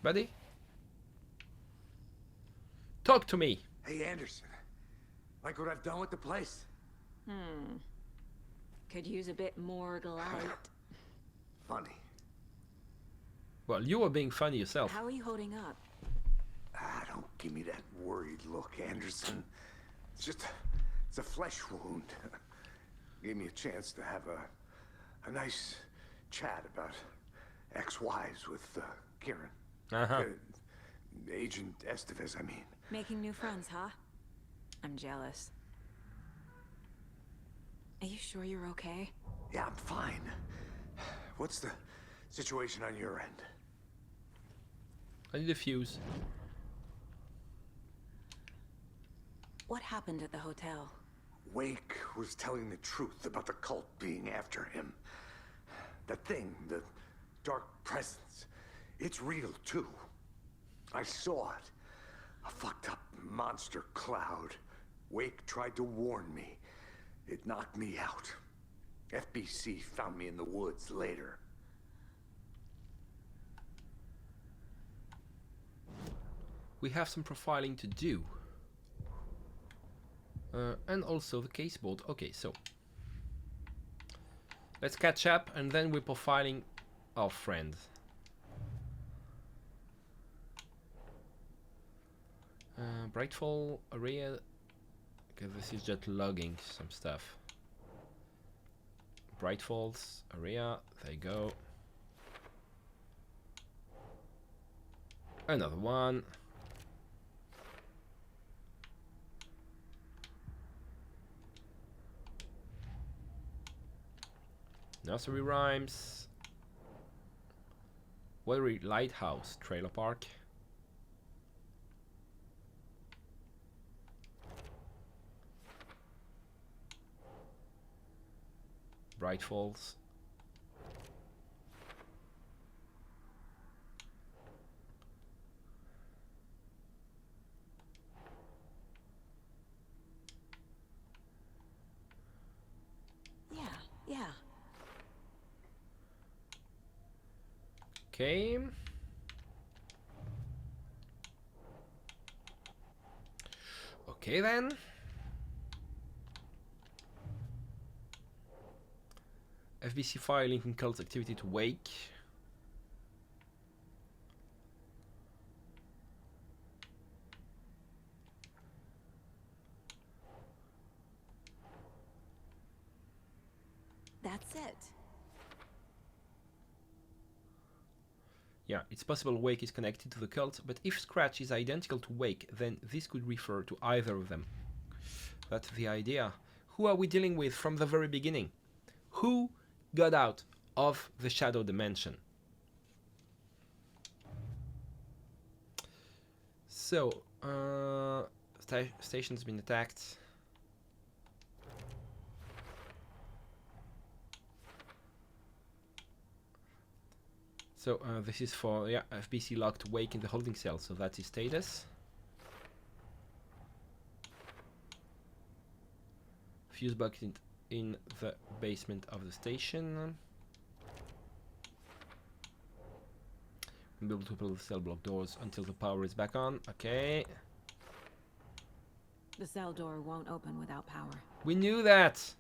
Buddy? Talk to me! Hey, Anderson. Like what I've done with the place? Could use a bit more light. Funny. Well, you were being funny yourself. How are you holding up? Don't give me that worried look, Anderson. It's a flesh wound. Gave me a chance to have a nice chat about ex-wives with Kieran. Agent Estevez, I mean. Making new friends, huh? I'm jealous. Are you sure you're okay? Yeah, I'm fine. What's the situation on your end? I need a fuse. What happened at the hotel? Wake was telling the truth about the cult being after him. That thing, the dark presence, it's real too. I saw it. A fucked up monster cloud. Wake tried to warn me. It knocked me out. FBC found me in the woods later. We have some profiling to do. And also the caseboard. Okay, so let's catch up and then we're profiling our friend. Brightfall area. Okay, this is just logging some stuff. Brightfalls area. There you go. Another one. Nursery Rhymes. Watery Lighthouse Trailer Park. Bright Falls. Yeah. Okay. Okay then. FBC file linking cult's activity to Wake. That's it. Yeah, it's possible Wake is connected to the cult, but if Scratch is identical to Wake, then this could refer to either of them. That's the idea. Who are we dealing with from the very beginning? Who got out of the shadow dimension? So, station's been attacked. So this is for, yeah, FBC locked Wake in the holding cell, so that's his status. Fuse box in the basement of the station. We'll be able to open the cell block doors until the power is back on. Okay. The cell door won't open without power. We knew that!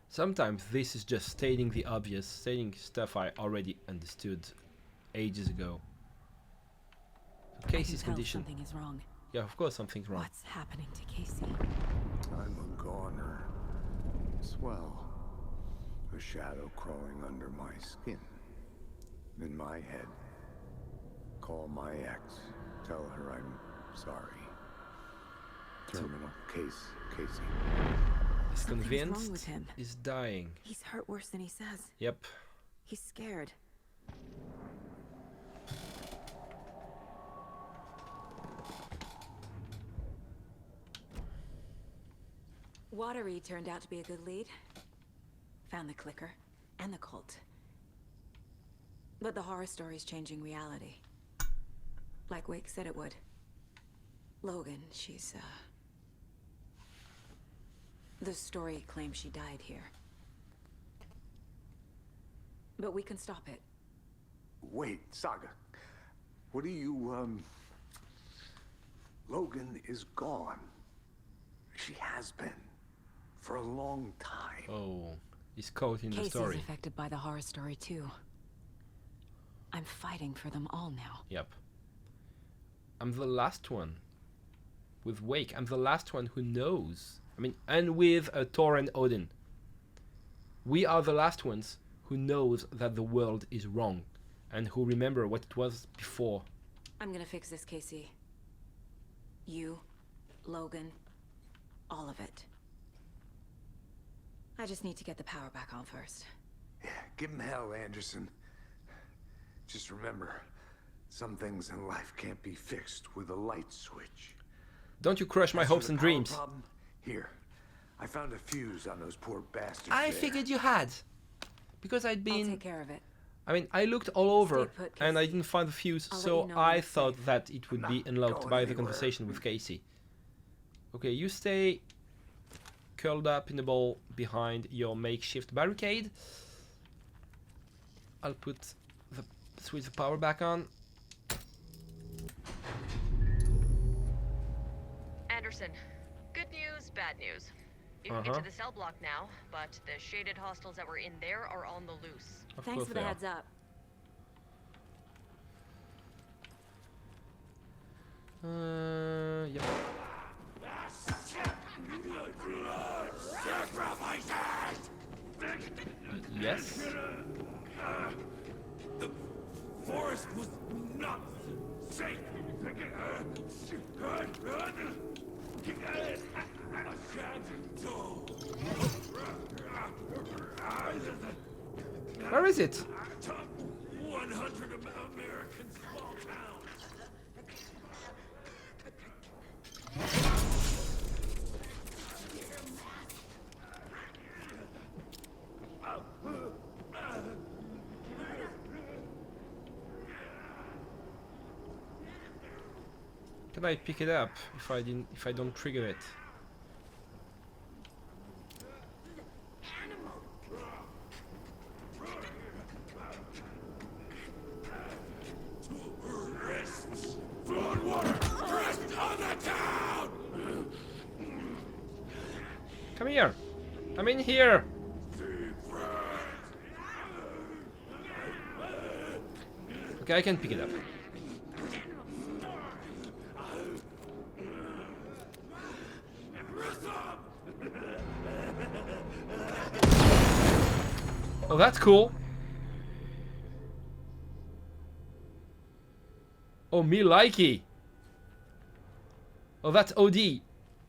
Sometimes this is just stating the obvious, stating stuff I already understood ages ago. So Casey's condition. Something is wrong. Yeah, of course something's wrong. What's happening to Casey? I'm a goner. Swell. A shadow crawling under my skin. In my head. Call my ex Tell her I'm sorry. Terminal case, Casey. He's Something's wrong convinced with him. he's dying. He's hurt worse than he says. Yep. He's scared. Watery turned out to be a good lead. Found the clicker and the cult. But the horror story's changing reality. Like Wake said it would. Logan, she's, the story claims she died here. But we can stop it. Wait, Saga. What do you, Logan is gone. She has been. For a long time. Oh, he's caught in the Casey's story. affected by the horror story too. I'm fighting for them all now. Yep. I'm the last one. With Wake, I'm the last one who knows. I mean, and with Thor and Odin. We are the last ones who knows that the world is wrong. And who remember what it was before. I'm gonna fix this, Casey. You, Logan, all of it. I just need to get the power back on first. Yeah, give him hell, Anderson. Just remember, some things in life can't be fixed with a light switch. Don't you crush my As for hopes the and power dreams. problem, here, I found a fuse on those poor bastards. I there. figured you had. Because I'd I'll been... take care of it. I mean, I looked all over Stay put, and I Casey. didn't find the fuse, I'll let so you know when I it's thought safe. that it would I'm be not unlocked going by the anywhere. conversation with Casey. Okay, you stay curled up in the ball behind your makeshift barricade. I'll switch the power back on. Anderson, good news, bad news. You can get Uh-huh. to the cell block now, but the shaded hostiles that were in there are on the loose. Of Thanks course for the they are. heads up. Yep. Yes. The forest was not safe. Where is it? Top 100 American small towns. Can I pick it up if I don't trigger it? Come here. I'm in here. Okay, I can pick it up. Oh, that's cool. Oh, me likey. Oh, that's OD.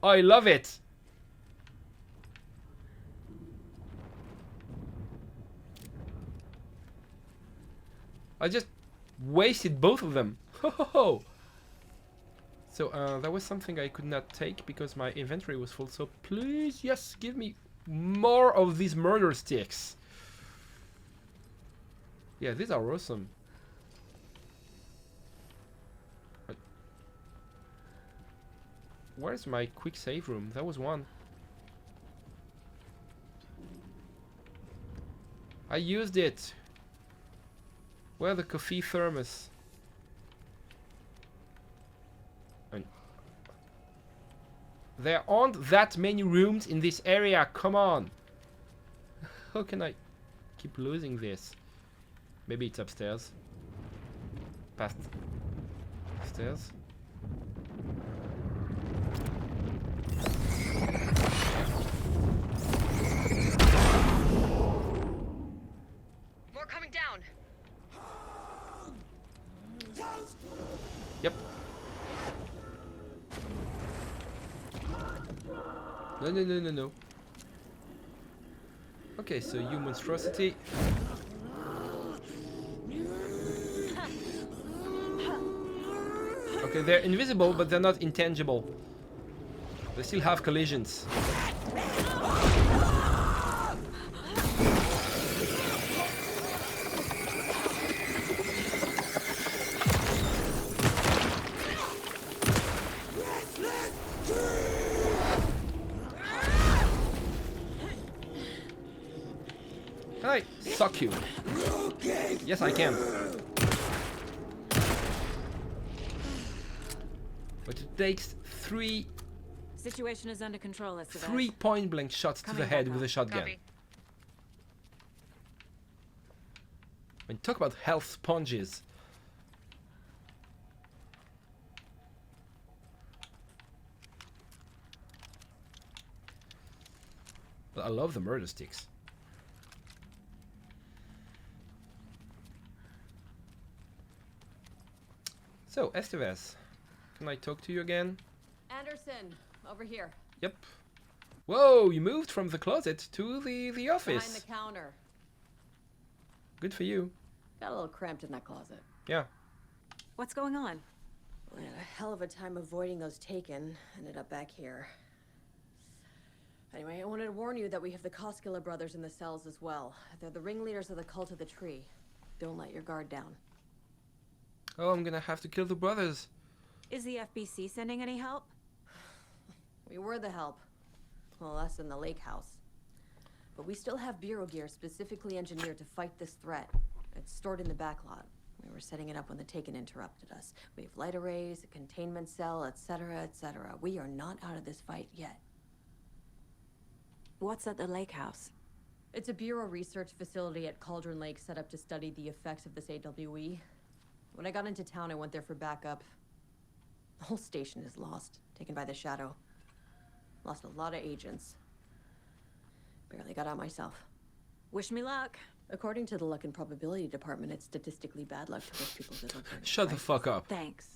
I love it. I just wasted both of them. Ho ho ho. So that was something I could not take because my inventory was full. So please, yes, give me more of these murder sticks. Yeah, these are awesome. But where's my quick save room? That was one. I used it. Where's the coffee thermos? And there aren't that many rooms in this area. Come on. How can I keep losing this? Maybe it's upstairs. Past stairs. More coming down. Yep. No, no, no, no, no. Okay, so you monstrosity. Okay, they're invisible, but they're not intangible. They still have collisions. Can I suck you? Yes, I can. But it takes three Situation is under control, Estevez. point-blank shots to the head with a shotgun. Copy. When talk about health sponges. But I love the murder sticks. So, Estevez, can I talk to you again? Anderson, over here. Yep. Whoa, you moved from the closet to the office. Behind the counter. Good for you. Got a little cramped in that closet. Yeah. What's going on? We had a hell of a time avoiding those taken. Ended up back here. Anyway, I wanted to warn you that we have the Koskela brothers in the cells as well. They're the ringleaders of the Cult of the Tree. Don't let your guard down. Oh, I'm gonna have to kill the brothers. Is the FBC sending any help? We were the help. Well, us in the lake house. But we still have bureau gear specifically engineered to fight this threat. It's stored in the back lot. We were setting it up when the Taken interrupted us. We have light arrays, a containment cell, etc., etc. We are not out of this fight yet. What's at the lake house? It's a bureau research facility at Cauldron Lake set up to study the effects of this AWE. When I got into town, I went there for backup. The whole station is lost, taken by the Shadow. Lost a lot of agents. Barely got out myself. Wish me luck. According to the luck and probability department, it's statistically bad luck for those people that don't. Shut the fuck up. Thanks.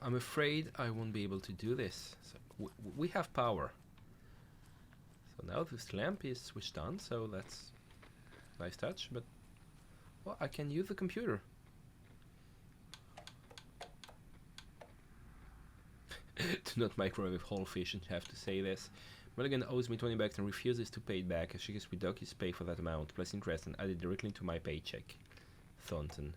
I'm afraid I won't be able to do this. So we have power. So now this lamp is switched on, so that's a nice touch, but well, I can use the computer. Do not microwave whole fish, and have to say this. Mulligan owes me 20 bucks and refuses to pay it back. She has reduced his pay for that amount, plus interest, and added directly to my paycheck. Thornton.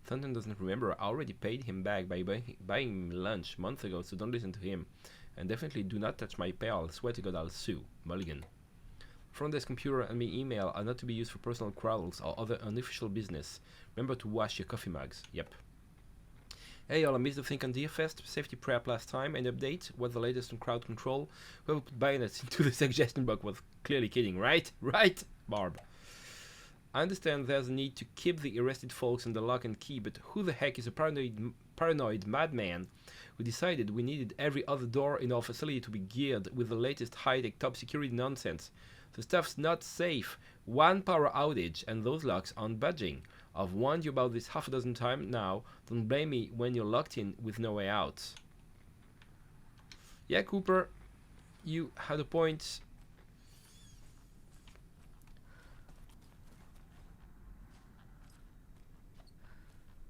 Thornton doesn't remember. I already paid him back by buying him lunch months ago, so don't listen to him. And definitely do not touch my pay. I swear to God I'll sue. Mulligan. Front desk computer and me email are not to be used for personal quarrels or other unofficial business. Remember to wash your coffee mugs. Yep. Hey y'all, I missed the thing on DFest, safety prep last time, and update, what the latest on crowd control. Whoever put bayonets into the suggestion box was clearly kidding, right? Right, Barb. I understand there's a need to keep the arrested folks under lock and key, but who the heck is a paranoid madman who decided we needed every other door in our facility to be geared with the latest high-tech top security nonsense? The stuff's not safe. One power outage and those locks aren't budging. I've warned you about this half a dozen times now. Don't blame me when you're locked in with no way out. Yeah, Cooper, you had a point.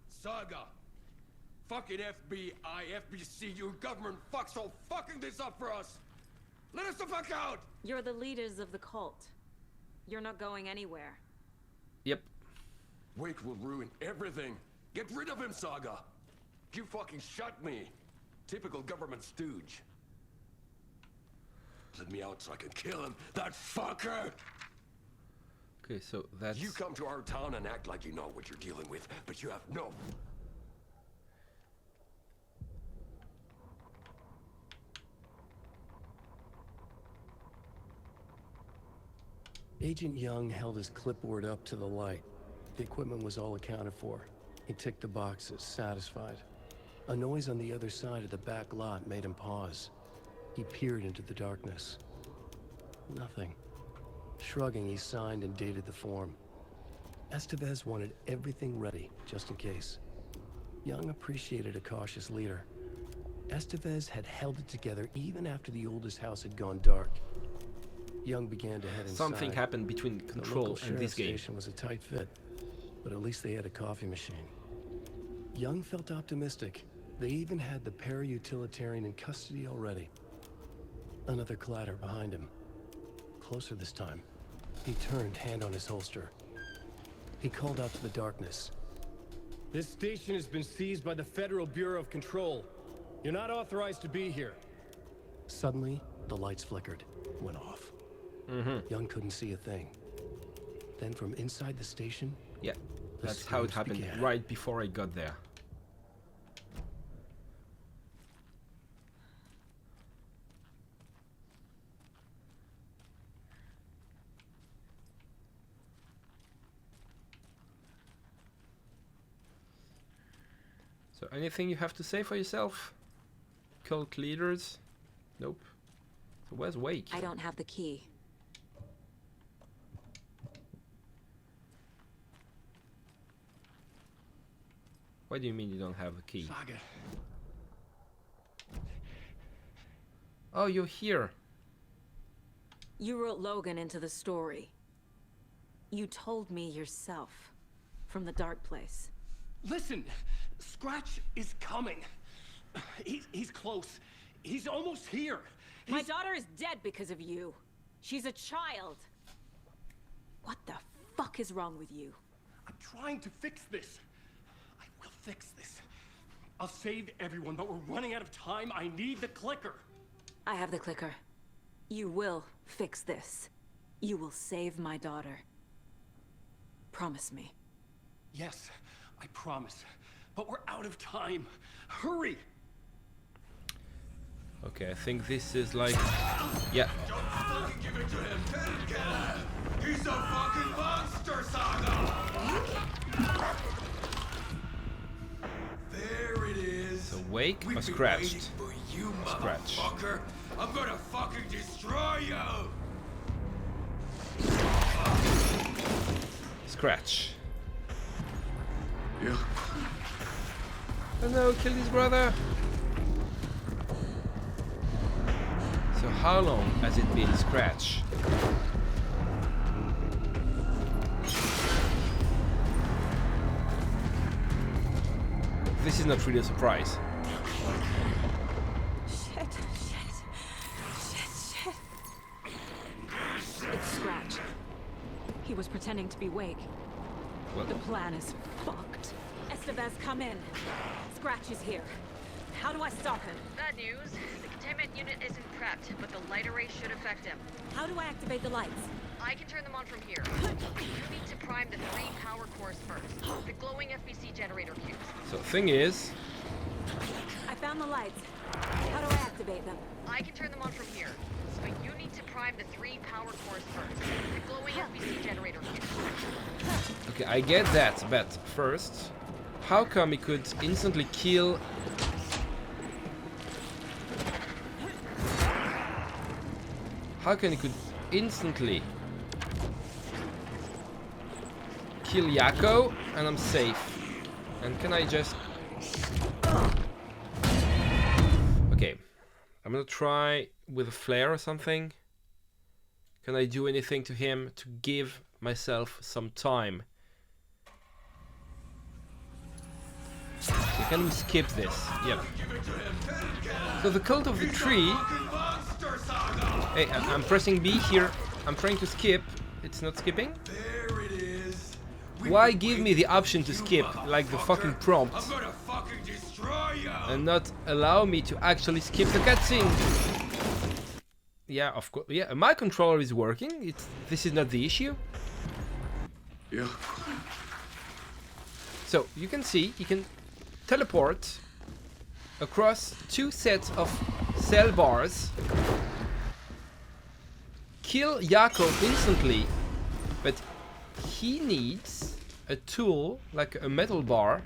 Saga! Fucking FBI, FBC, you government fucks all fucking this up for us! Let us the fuck out! You're the leaders of the cult. You're not going anywhere. Yep. Wake will ruin everything. Get rid of him, Saga! You fucking shot me. Typical government stooge. Let me out so I can kill him, that fucker! Okay, so that's... You come to our town and act like you know what you're dealing with, but you have no... Agent Young held his clipboard up to the light. The equipment was all accounted for. He ticked the boxes, satisfied. A noise on the other side of the back lot made him pause. He peered into the darkness. Nothing. Shrugging, he signed and dated the form. Estevez wanted everything ready, just in case. Young appreciated a cautious leader. Estevez had held it together even after the oldest house had gone dark. Young began to head inside. Something happened between Control and this game. The station was a tight fit, but at least they had a coffee machine. Young felt optimistic. They even had the para-utilitarian in custody already. Another clatter behind him. Closer this time. He turned, hand on his holster. He called out to the darkness. This station has been seized by the Federal Bureau of Control. You're not authorized to be here. Suddenly, the lights flickered, went off. Young couldn't see a thing. Then from inside the station... Yeah, that's how it happened, began. right before I got there. So anything you have to say for yourself? Cult leaders? Nope. So where's Wake? I don't have the key. What do you mean you don't have the key? Saga. Oh, you're here. You wrote Logan into the story. You told me yourself. From the dark place. Listen, Scratch is coming. He's close. He's almost here. My daughter is dead because of you. She's a child. What the fuck is wrong with you? I'm trying to fix this. I will fix this. I'll save everyone, but we're running out of time. I need the clicker. I have the clicker. You will fix this. You will save my daughter. Promise me. Yes, I promise. But we're out of time. Hurry! Okay, I think this is like... Yeah. Don't fucking give it to him! Get him! He's a fucking monster, Saga! There it is. So Wake We've or been Scratched? waiting for you, Scratch. motherfucker! I'm gonna fucking destroy you! Scratch. Yeah. Oh no, kill his brother! So how long has it been Scratch? This is not really a surprise. Shit. It's Scratch. He was pretending to be Wake. Well, The plan is fucked. Estevez, come in. Scratch is here. How do I stop him? Bad news. The containment unit isn't prepped, but the light array should affect him. How do I activate the lights? I can turn them on from here. You need to prime the 3 power cores first. The glowing FBC generator cubes. so thing is... I found the lights. How do I activate them? I can turn them on from here. But you need to prime the 3 power cores first. The glowing FBC generator cubes. Okay, I get that, but first... How come he could instantly kill... How can he could instantly kill Yako and I'm safe? And can I just... Okay, I'm gonna try with a flare or something. Can I do anything to him to give myself some time? Can we skip this? Yep. So the Cult of the Tree... Hey, I'm pressing B here. I'm trying to skip. It's not skipping? There it is. Why give me the option to skip, like the fucking prompt, I'm gonna fucking destroy you! and not allow me to actually skip the cutscene? Yeah, of course. Yeah, my controller is working. This is not the issue. Yeah. So you can see, you can teleport across 2 sets of cell bars, kill Yako instantly, but he needs a tool like a metal bar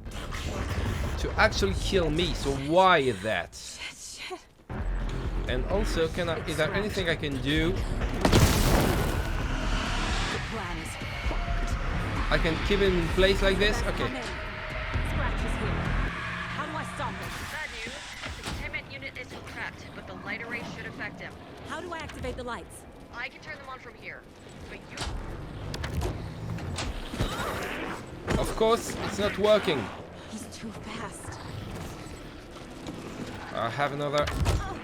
to actually kill me. So why is that? Shit. And also, is there anything I can do? The plan is fucked. I can keep him in place like this? Okay. Come in. Scratch is here. How do I stop him? Bad news. The containment them on from here. But you... Of course, it's not working. He's too fast. I have another...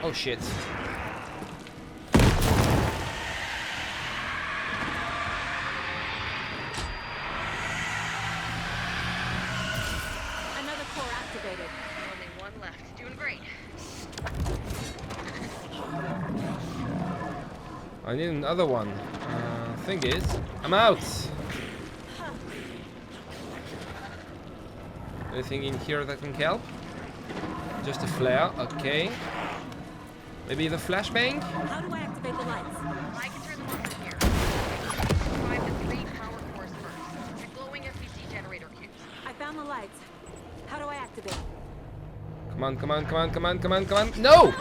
Oh shit. Another core activated. Only one left. Doing great. I need another one. Thing is, I'm out. Anything in here that can help? Just a flare, okay. Maybe the flashbang? How do I activate the lights? I can turn them on from here. Try the 3 power cores first. The glowing FBC generator cubes. I found the lights. How do I activate? Come on, come on, come on, come on, come on, come on. No!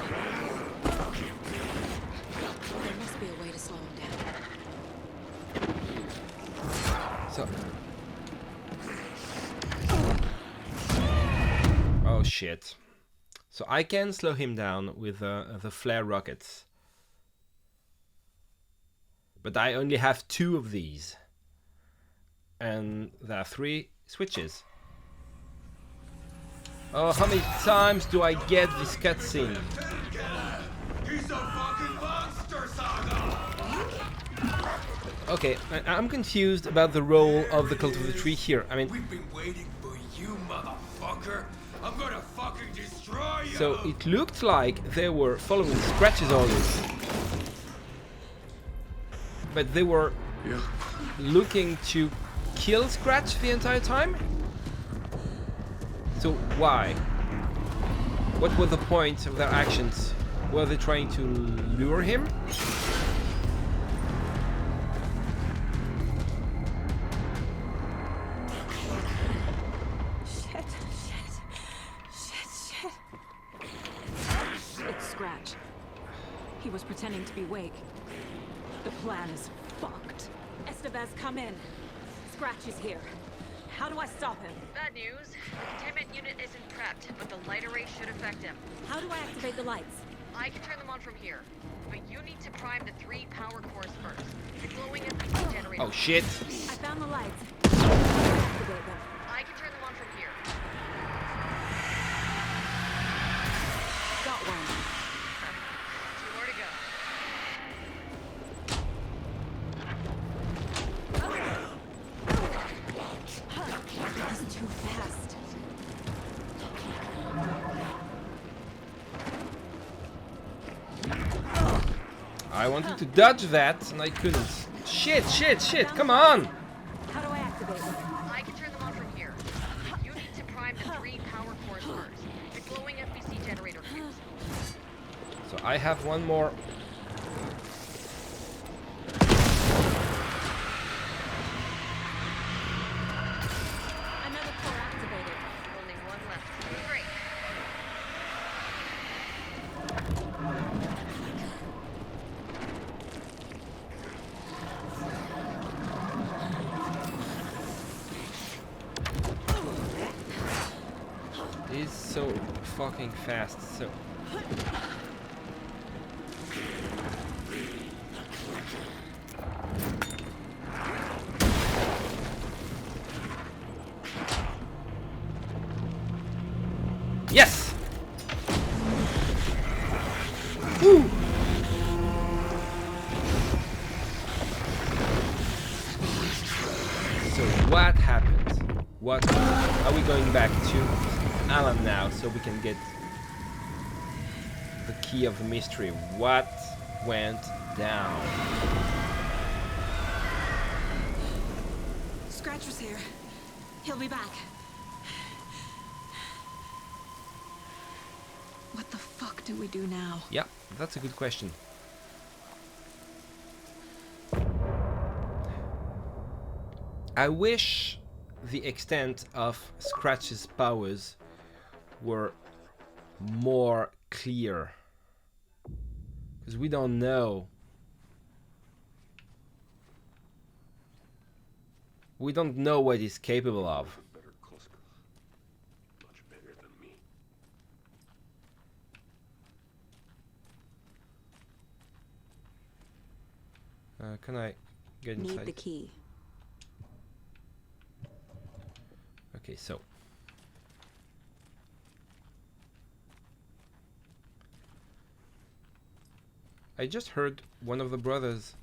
There must be a way to slow him down. So... Oh shit. So I can slow him down with the flare rockets. But I only have 2 of these. And there are 3 switches. Oh, how many times do I get this cutscene? He's a fucking monster, Saga! Okay, I'm confused about the role of the Cult of the Tree here. I mean... We've been waiting for you, motherfucker! I'm gonna fucking destroy you! So it looked like they were following Scratch's orders. But they were looking to kill Scratch the entire time? So why? What was the point of their actions? Were they trying to lure him? It's Scratch. He was pretending to be Wake. The plan is fucked. Estevez, come in. Scratch is here. How do I stop him? Bad news. The containment unit isn't prepped, but the light array should affect him. How do I activate the lights? I can turn them on from here. But you need to prime the 3 power cores first. The glowing FBC generator. Oh shit. I found the lights. Activate them. I can turn them on from here. Got one. 2 more to go. He's too fast. I wanted to dodge that and I couldn't. Shit, shit, shit, come on! How do I activate them? I can turn them on from here. But you need to prime the 3 power cores first. The glowing FBC generator cubes. So I have one more. Another core activated. Only one left. Doing great. He's so fucking fast, so... Yes! Woo! So what happened? What are we going back to Alan now so we can get the key of the mystery? What went down? Scratch was here. He'll be back. What the fuck do we do now? Yeah, that's a good question. I wish the extent of Scratch's powers were more clear, because we don't know. We don't know what he's capable of. Much better than me. can I get inside? Need the key. Okay, so. I just heard one of the brothers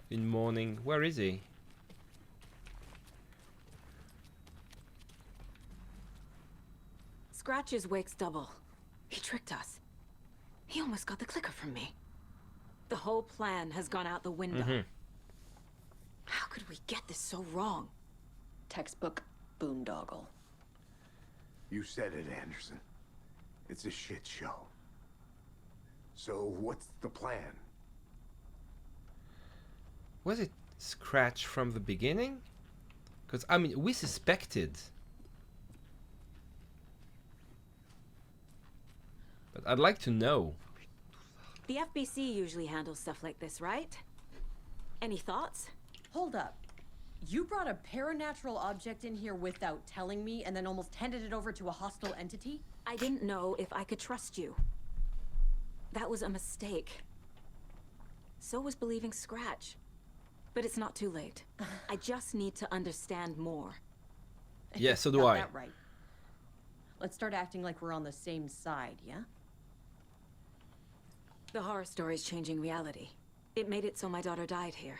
in mourning. Where is he? Scratch's wake's double. He tricked us. He almost got the clicker from me. The whole plan has gone out the window. How could we get this so wrong? Textbook boondoggle. You said it, Anderson. It's a shit show. So what's the plan? Was it Scratch from the beginning? Because, I mean, we suspected. But I'd like to know. The FBC usually handles stuff like this, right? Any thoughts? Hold up. You brought a paranatural object in here without telling me and then almost handed it over to a hostile entity? I didn't know if I could trust you. That was a mistake. So was believing Scratch. But it's not too late. I just need to understand more. Yeah, so do Got I. that right. Let's start acting like we're on the same side, yeah? The horror story's changing reality. It made it so my daughter died here,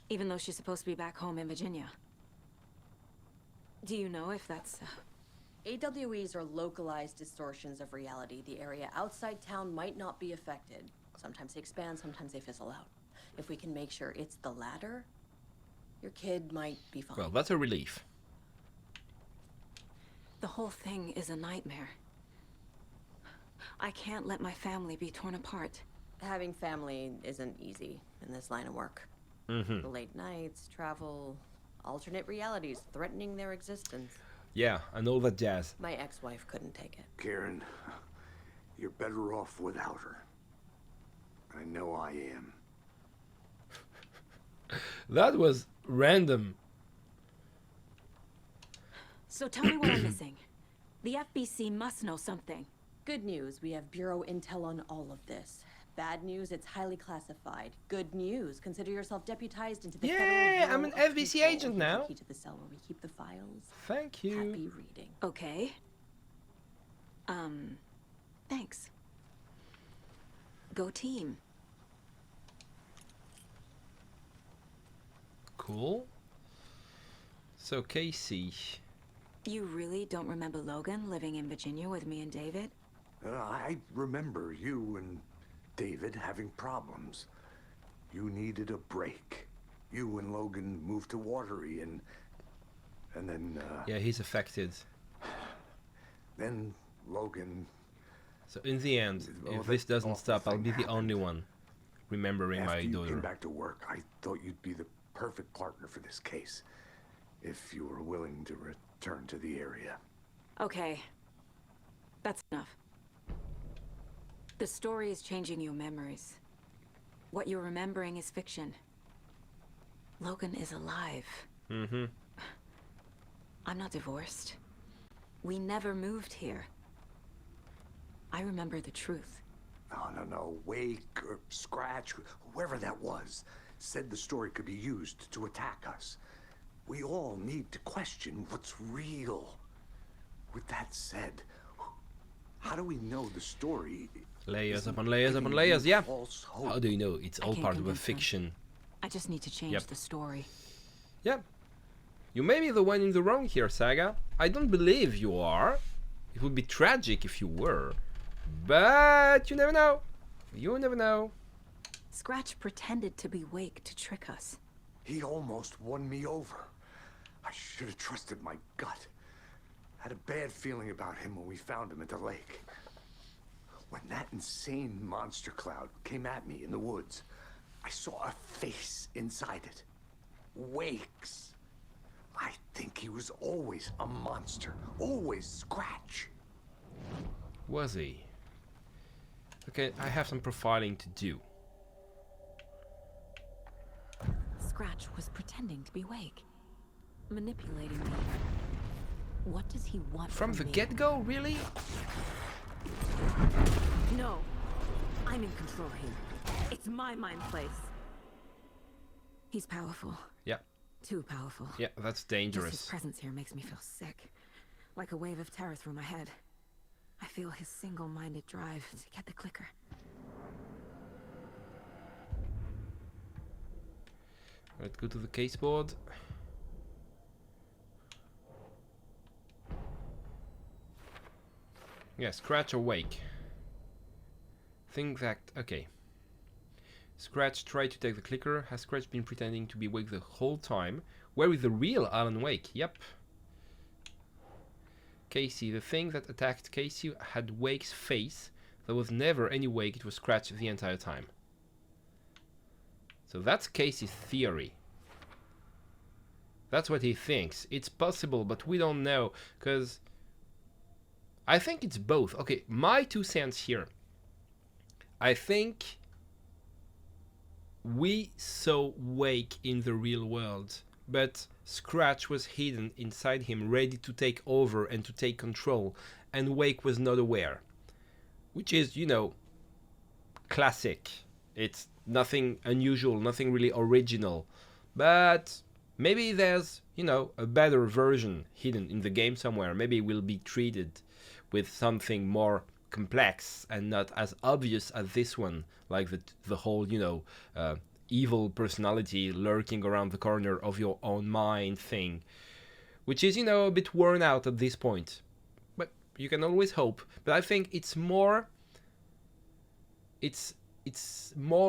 even though she's supposed to be back home in Virginia. Do you know if that's... AWEs are localized distortions of reality. The area outside town might not be affected. Sometimes they expand, sometimes they fizzle out. If we can make sure it's the latter, your kid might be fine. Well, that's a relief. The whole thing is a nightmare. I can't let my family be torn apart. Having family isn't easy in this line of work. The late nights, travel, alternate realities threatening their existence. Yeah, and all that jazz. My ex-wife couldn't take it. Karen, you're better off without her. I know I am. That was random. So tell me what I'm missing. The FBC must know something. Good news, we have Bureau intel on all of this. Bad news, it's highly classified. Good news, consider yourself deputized into the Federal Yeah, I'm an Bureau of FBC Control. agent Here's the now. key to the cell where we keep the files. Thank you. Happy reading. Okay. Thanks. Go team. Cool. So, Casey. You really don't remember Logan living in Virginia with me and David? I remember you and David having problems. You needed a break. You and Logan moved to Watery and then, Yeah, he's affected. Then Logan... So in the end, Well, if this that doesn't awful stop, I'll thing be the only one remembering After my you daughter. came back to work, I thought you'd be the perfect partner for this case. If you were willing to return to the area. Okay. That's enough. The story is changing your memories. What you're remembering is fiction. Logan is alive. I'm not divorced. We never moved here. I remember the truth. No. Wake or Scratch, whoever that was, said the story could be used to attack us. We all need to question what's real. With that said, how do we know the story? Layers isn't upon layers upon giving layers, you yeah. false hope? How do you know? It's all can't part of a convince them. fiction. I just need to change Yep. the story. Yeah. You may be the one in the wrong here, Saga. I don't believe you are. It would be tragic if you were. But you never know. You never know. Scratch pretended to be Wake to trick us. He almost won me over. I should have trusted my gut. Had a bad feeling about him when we found him at the lake. When that insane monster cloud came at me in the woods, I saw a face inside it. Wake's. I think he was always a monster. Always Scratch. Was he? Okay, I have some profiling to do. Scratch was pretending to be Wake. Manipulating me. What does he want From the me? get-go, really? No. I'm in control here. It's my mind place. He's powerful. Yeah. Too powerful. Yeah, that's Just dangerous. his presence here makes me feel sick. Like a wave of terror through my head. I feel his single-minded drive to get the clicker. Let's go to the case board. Yeah, Scratch or Wake. Think that... okay. Scratch tried to take the clicker. Has Scratch been pretending to be Wake the whole time? Where is the real Alan Wake? Yep. Casey. The thing that attacked Casey had Wake's face. There was never any Wake. It was Scratch the entire time. So that's Casey's theory. That's what he thinks. It's possible, but we don't know, because I think it's both. Okay, my 2 cents here. I think we saw Wake in the real world, but Scratch was hidden inside him, ready to take over and to take control, and Wake was not aware. Which is, you know, classic. It's nothing unusual, nothing really original. But maybe there's, you know, a better version hidden in the game somewhere. Maybe we'll be treated with something more complex and not as obvious as this one, like the whole, you know, evil personality lurking around the corner of your own mind thing, which is, you know, a bit worn out at this point. But you can always hope. But I think it's more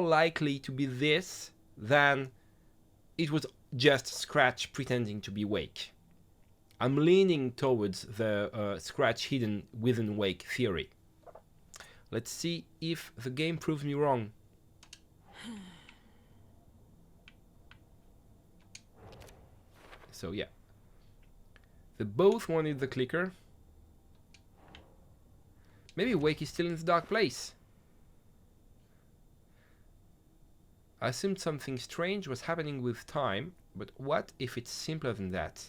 likely to be this than it was just Scratch pretending to be Wake. I'm leaning towards the Scratch hidden within Wake theory. Let's see if the game proves me wrong. So yeah. They both wanted the clicker. Maybe Wake is still in the dark place. I assumed something strange was happening with time, but what if it's simpler than that?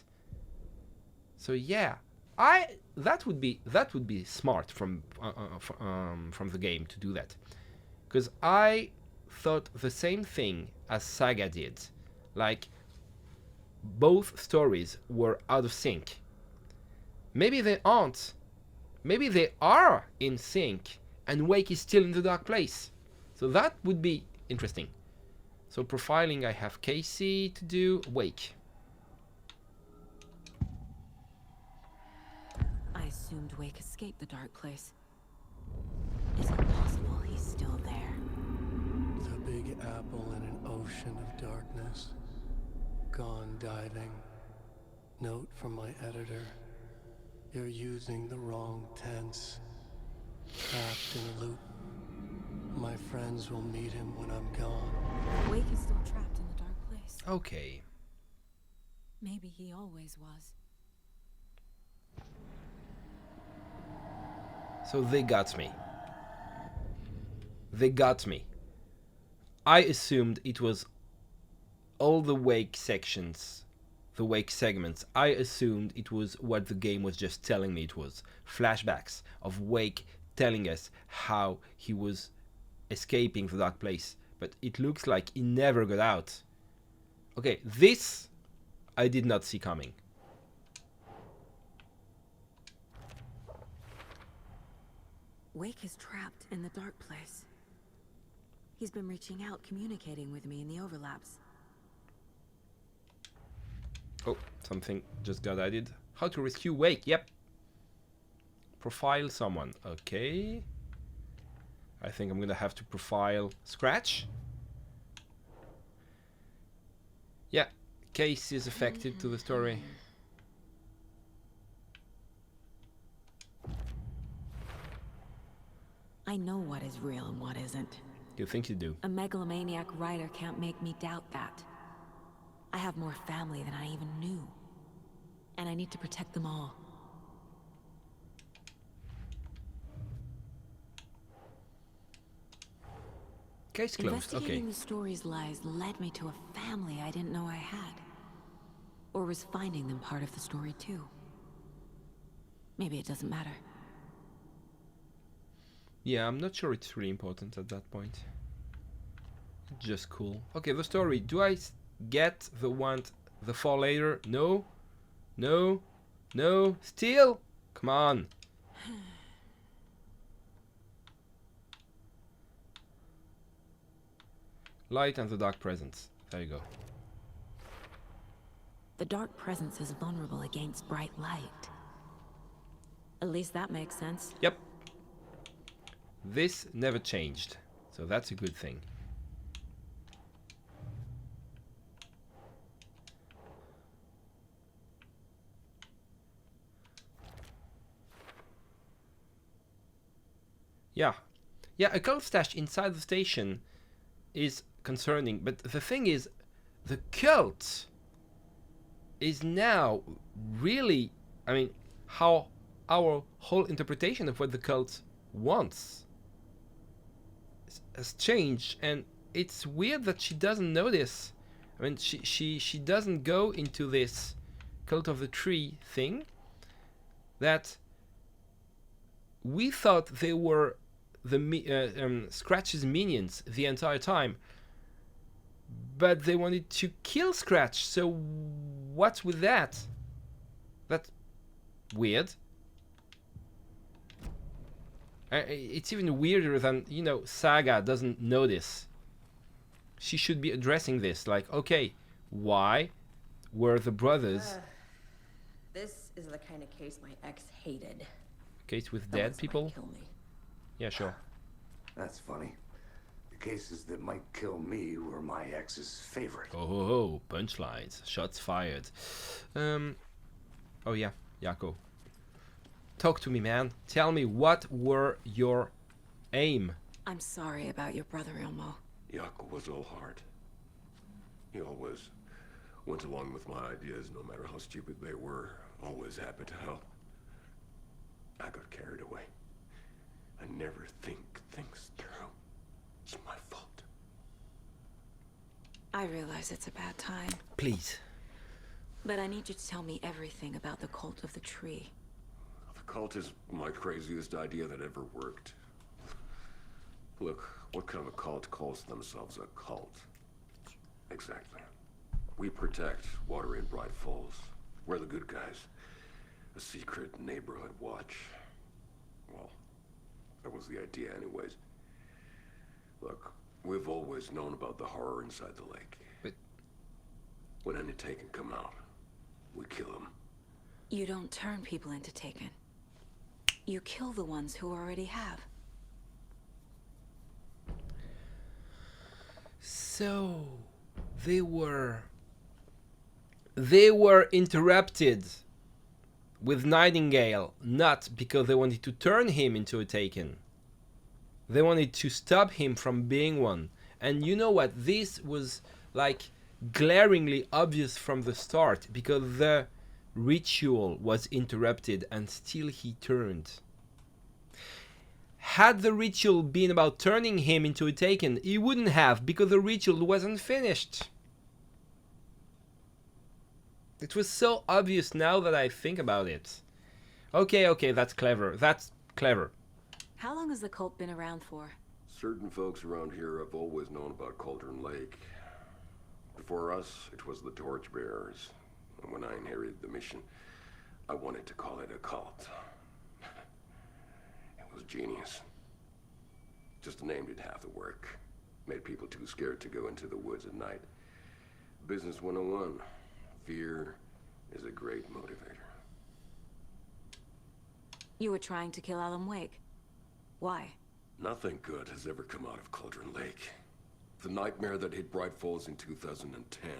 So yeah, that would be smart from the game to do that, because I thought the same thing as Saga did, like both stories were out of sync. Maybe they aren't. Maybe they are in sync, and Wake is still in the dark place. So that would be interesting. So profiling, I have Casey to do, Wake. I assumed Wake escaped the dark place. Is it possible he's still there? The Big Apple in an ocean of darkness. Gone diving. Note from my editor. You're using the wrong tense. Trapped in a loop. My friends will meet him when I'm gone. Wake is still trapped in the dark place. Okay. Maybe he always was. So they got me. They got me. I assumed it was all the Wake sections, the Wake segments. I assumed it was what the game was just telling me it was. Flashbacks of Wake telling us how he was escaping the dark place. But it looks like he never got out. Okay, this I did not see coming. Wake is trapped in the dark place. He's been reaching out, communicating with me in the overlaps. Oh, something just got added. How to rescue Wake, yep. Profile someone, okay. I think I'm gonna have to profile Scratch. Yeah, Case is affected to the story. I know what is real and what isn't. You think you do? A megalomaniac writer can't make me doubt that. I have more family than I even knew. And I need to protect them all. Case closed, Investigating okay. the story's lies led me to a family I didn't know I had. Or was finding them part of the story too. Maybe it doesn't matter. Yeah, I'm not sure it's really important at that point. Just cool. Okay, the story. Do I get the fall later? No. No. No. Still? Come on. Light and the dark presence. There you go. The dark presence is vulnerable against bright light. At least that makes sense. Yep. This never changed, so that's a good thing. Yeah. Yeah, a cult stash inside the station is concerning, but the thing is, the cult is now really, I mean, how our whole interpretation of what the cult wants has changed, and it's weird that she doesn't know this. I mean, she doesn't go into this cult of the tree thing that we thought they were the Scratch's minions the entire time, but they wanted to kill Scratch. So what's with that? That's weird. It's even weirder than, you know, Saga doesn't know this. She should be addressing this, like, okay, why were the brothers... This is the kind of case my ex hated. Case with dead people? Kill me. Yeah, sure. That's funny. The cases that might kill me were my ex's favorite. Oh, punchlines. Shots fired. Oh yeah, Jaco. Talk to me, man. Tell me, what were your aim? I'm sorry about your brother, Ilmo. Jaco was all heart. He always went along with my ideas, no matter how stupid they were. Always happy to help. I got carried away. I never think things through. It's my fault. I realize it's a bad time. Please. But I need you to tell me everything about the cult of the tree. The cult is my craziest idea that ever worked. Look, what kind of a cult calls themselves a cult? Exactly. We protect water in Bright Falls. We're the good guys. A secret neighborhood watch. Well, that was the idea anyways. Look, we've always known about the horror inside the lake. But... when any Taken come out, we kill them. You don't turn people into Taken. You kill the ones who already have. So they were interrupted with Nightingale, not because they wanted to turn him into a Taken. They wanted to stop him from being one. And you know what? This was like glaringly obvious from the start, because the ritual was interrupted and still he turned. Had the ritual been about turning him into a Taken, he wouldn't have, because the ritual wasn't finished. It was so obvious now that I think about it. Okay, that's clever. That's clever. How long has the cult been around for? Certain folks around here have always known about Cauldron Lake. Before us, it was the Torchbearers. And when I inherited the mission, I wanted to call it a cult. It was genius. Just named it half the work. Made people too scared to go into the woods at night. Business 101. Fear is a great motivator. You were trying to kill Alan Wake. Why? Nothing good has ever come out of Cauldron Lake. The nightmare that hit Bright Falls in 2010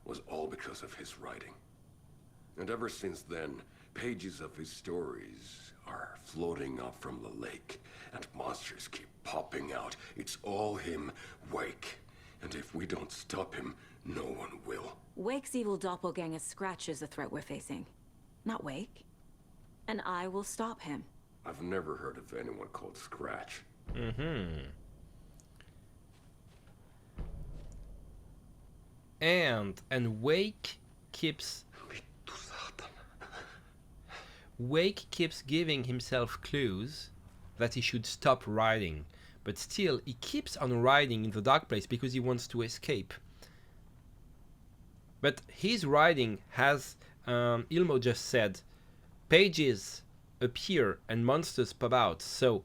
was all because of his writing. And ever since then, pages of his stories are floating up from the lake, and monsters keep popping out. It's all him, Wake. And if we don't stop him, no one will. Wake's evil doppelganger Scratch is the threat we're facing, not Wake. And I will stop him. I've never heard of anyone called Scratch. And Wake keeps giving himself clues that he should stop writing. but still he keeps on riding in the dark place because he wants to escape. But his riding has, Ilmo just said, pages appear and monsters pop out. So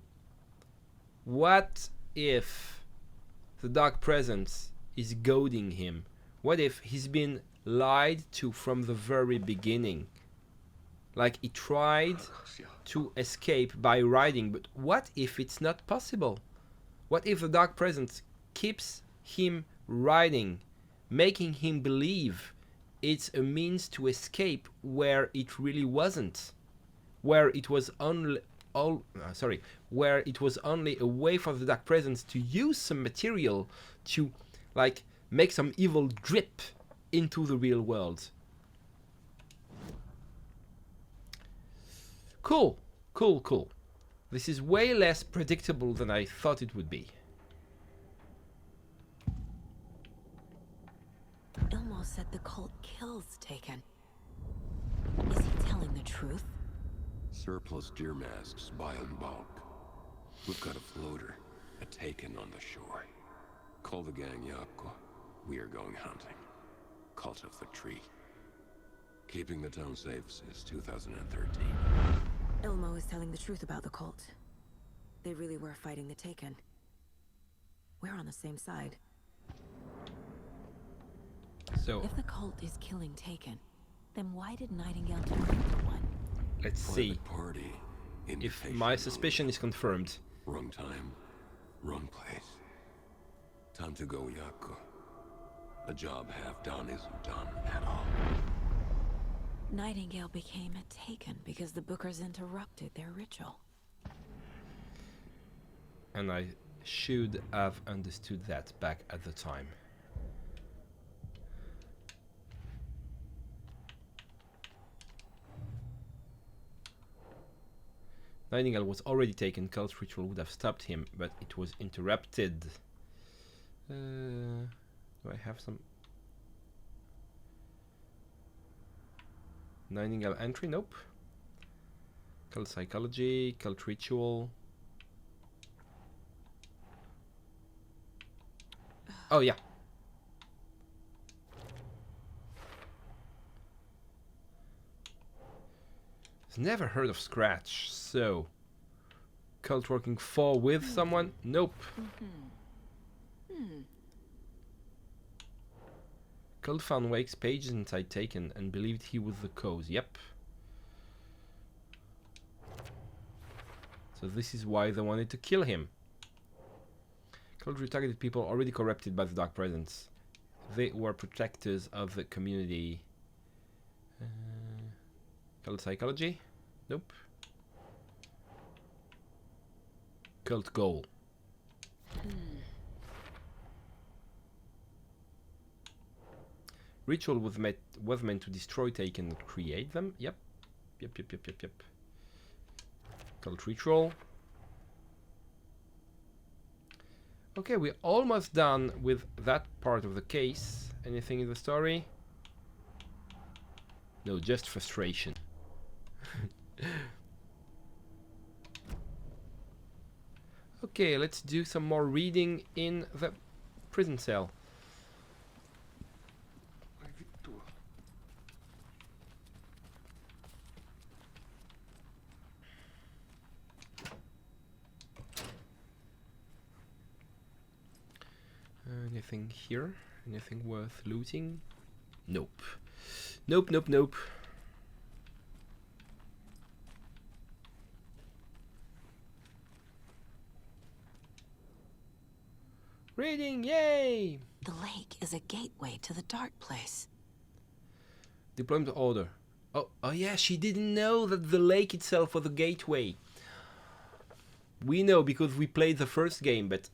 what if the dark presence is goading him? What if he's been lied to from the very beginning? Like he tried to escape by riding, but what if it's not possible? What if the dark presence keeps him riding, making him believe it's a means to escape where it really wasn't, where it was only where it was only a way for the dark presence to use some material to like make some evil drip into the real world. Cool. This is way less predictable than I thought it would be. Ilmo said the cult kills Taken. Is he telling the truth? Surplus deer masks buy in bulk. We've got a floater, a Taken on the shore. Call the gang Yakko. We are going hunting. Cult of the Tree. Keeping the town safe since 2013. Ilmo is telling the truth about the cult. They really were fighting the Taken. We're on the same side. So if the cult is killing Taken, then why did Nightingale turn into one? Let's see party. If my suspicion is confirmed. Wrong time, wrong place. Time to go, Yakko. A job half done isn't done at all. Nightingale became a Taken because the Bookers interrupted their ritual. And I should have understood that back at the time. Nightingale was already taken. Cult ritual would have stopped him, but it was interrupted. Do I have some Nightingale entry? Nope. Cult psychology, cult ritual. Oh yeah. Never heard of Scratch, so cult working for with someone? Nope. Cult found Wake's pages inside Taken and believed he was the cause. Yep. So this is why they wanted to kill him. Cult retargeted people already corrupted by the dark presence. They were protectors of the community. Cult psychology? Nope. Cult goal. Ritual was meant to destroy Taken and create them. Yep. Yep. Cult ritual. Okay, we're almost done with that part of the case. Anything in the story? No, just frustration. Okay, let's do some more reading in the prison cell. Anything here? Anything worth looting? Nope. Nope. Reading, yay! The lake is a gateway to the dark place. Deployment order. Oh yeah, she didn't know that the lake itself was a gateway. We know because we played the first game, but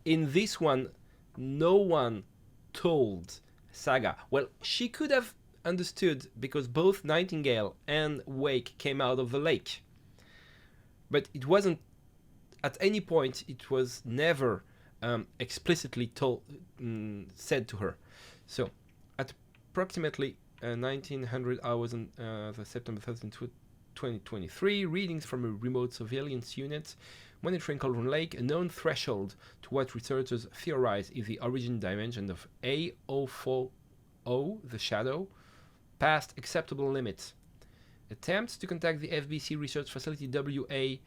in this one, no one told Saga. Well, she could have understood because both Nightingale and Wake came out of the lake. But it wasn't, at any point, it was never explicitly said to her. So, at approximately 1900 hours on the September 13th, 2023, readings from a remote surveillance unit monitoring Cauldron Lake, a known threshold to what researchers theorize is the origin dimension of A040, the Shadow, past acceptable limits. Attempts to contact the FBC research facility WA03,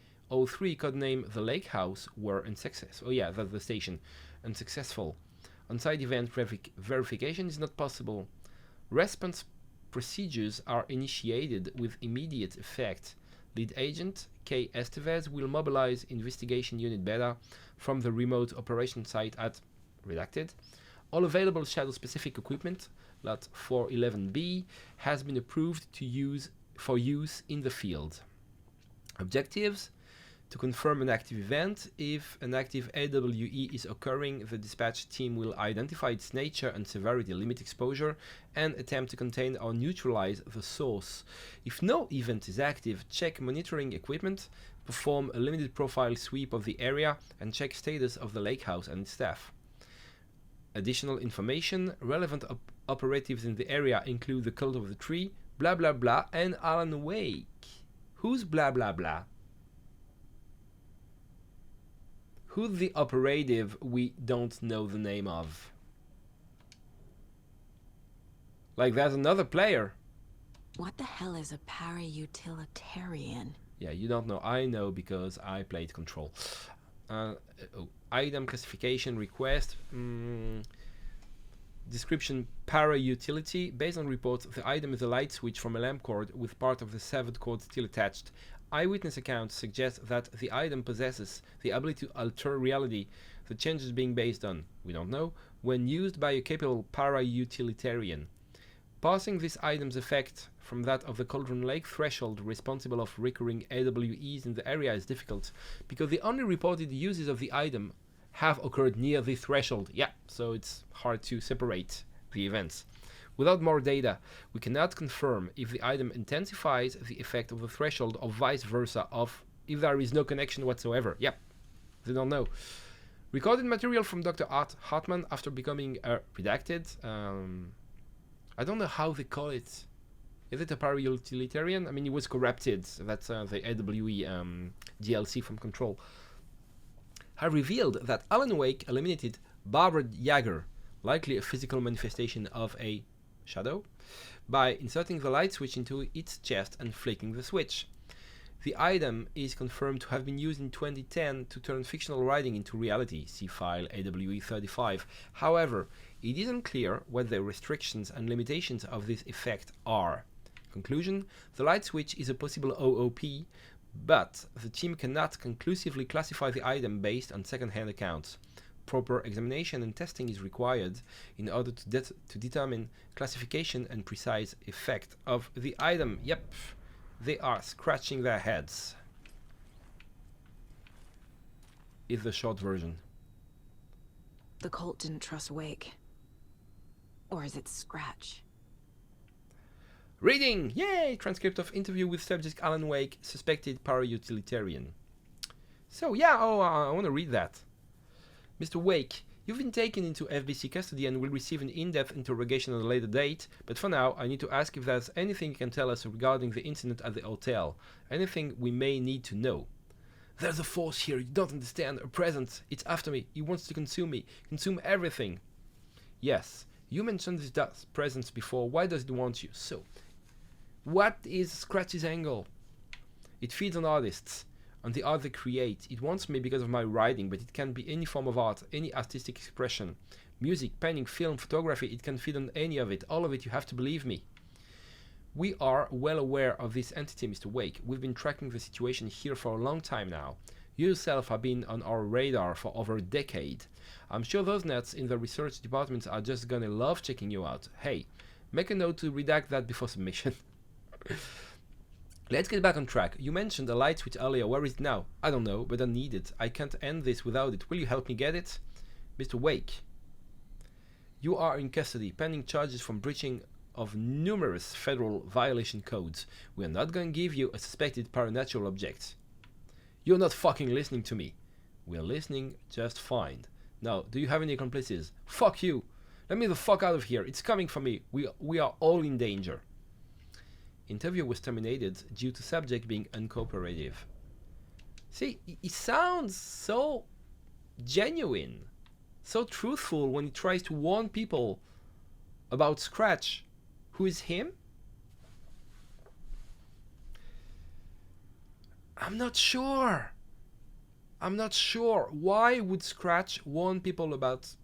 codename the Lake House, were unsuccessful. Oh yeah, that's the station. Unsuccessful. On-site event verification is not possible. Response procedures are initiated with immediate effect. Lead agent K. Estevez will mobilize investigation unit Beta from the remote operation site at redacted. All available Shadow-specific equipment, Lot 411B, has been approved for use in the field. Objectives: to confirm an active event. If an active AWE is occurring, the dispatch team will identify its nature and severity, limit exposure, and attempt to contain or neutralize the source. If no event is active, check monitoring equipment, perform a limited profile sweep of the area, and check status of the lake house and its staff. Additional information: relevant operatives in the area include the Cult of the Tree, blah blah blah, and Alan Wake. Who's blah blah blah? Who's the operative we don't know the name of? Like, there's another player. What the hell is a para-utilitarian? Yeah, you don't know. I know because I played Control. Item classification request. Description: para-utility. Based on reports, the item is a light switch from a lamp cord with part of the severed cord still attached. Eyewitness accounts suggest that the item possesses the ability to alter reality, the changes being based on, we don't know, when used by a capable para-utilitarian. Passing this item's effect from that of the Cauldron Lake threshold responsible of recurring AWEs in the area is difficult, because the only reported uses of the item have occurred near the threshold. Yeah, so it's hard to separate the events. Without more data, we cannot confirm if the item intensifies the effect of the threshold or vice versa, if there is no connection whatsoever. Yep, they don't know. Recorded material from Dr. Art Hartman after becoming redacted. I don't know how they call it. Is it a para-utilitarian? I mean, it was corrupted. That's the AWE DLC from Control. Have revealed that Alan Wake eliminated Barbara Yager, likely a physical manifestation of a shadow, by inserting the light switch into its chest and flicking the switch. The item is confirmed to have been used in 2010 to turn fictional writing into reality. See file AWE35. However, it isn't clear what the restrictions and limitations of this effect are. Conclusion: the light switch is a possible OOP, but the team cannot conclusively classify the item based on second-hand accounts. Proper examination and testing is required in order to determine classification and precise effect of the item. Yep, they are scratching their heads. Is the short version. The cult didn't trust Wake. Or is it Scratch? Reading! Yay! Transcript of interview with subject Alan Wake, suspected para-utilitarian. So yeah, I want to read that. Mr. Wake, you've been taken into FBC custody and will receive an in-depth interrogation at a later date, but for now, I need to ask if there's anything you can tell us regarding the incident at the hotel. Anything we may need to know. There's a force here, you don't understand, a presence. It's after me, he wants to consume me, consume everything. Yes, you mentioned this presence before, why does it want you? So, what is Scratch's angle? It feeds on artists. On the art they create. It wants me because of my writing, but it can be any form of art, any artistic expression. Music, painting, film, photography, it can feed on any of it. All of it, you have to believe me. We are well aware of this entity, Mr. Wake. We've been tracking the situation here for a long time now. You yourself have been on our radar for over a decade. I'm sure those nuts in the research departments are just gonna love checking you out. Hey, make a note to redact that before submission. Let's get back on track. You mentioned a light switch earlier. Where is it now? I don't know, but I need it. I can't end this without it. Will you help me get it? Mr. Wake, you are in custody, pending charges from breaching of numerous federal violation codes. We are not going to give you a suspected paranatural object. You're not fucking listening to me. We're listening just fine. Now, do you have any accomplices? Fuck you. Let me the fuck out of here. It's coming for me. We are all in danger. Interview was terminated due to subject being uncooperative. See, he sounds so genuine, so truthful when he tries to warn people about Scratch. Who is him? I'm not sure. Why would Scratch warn people about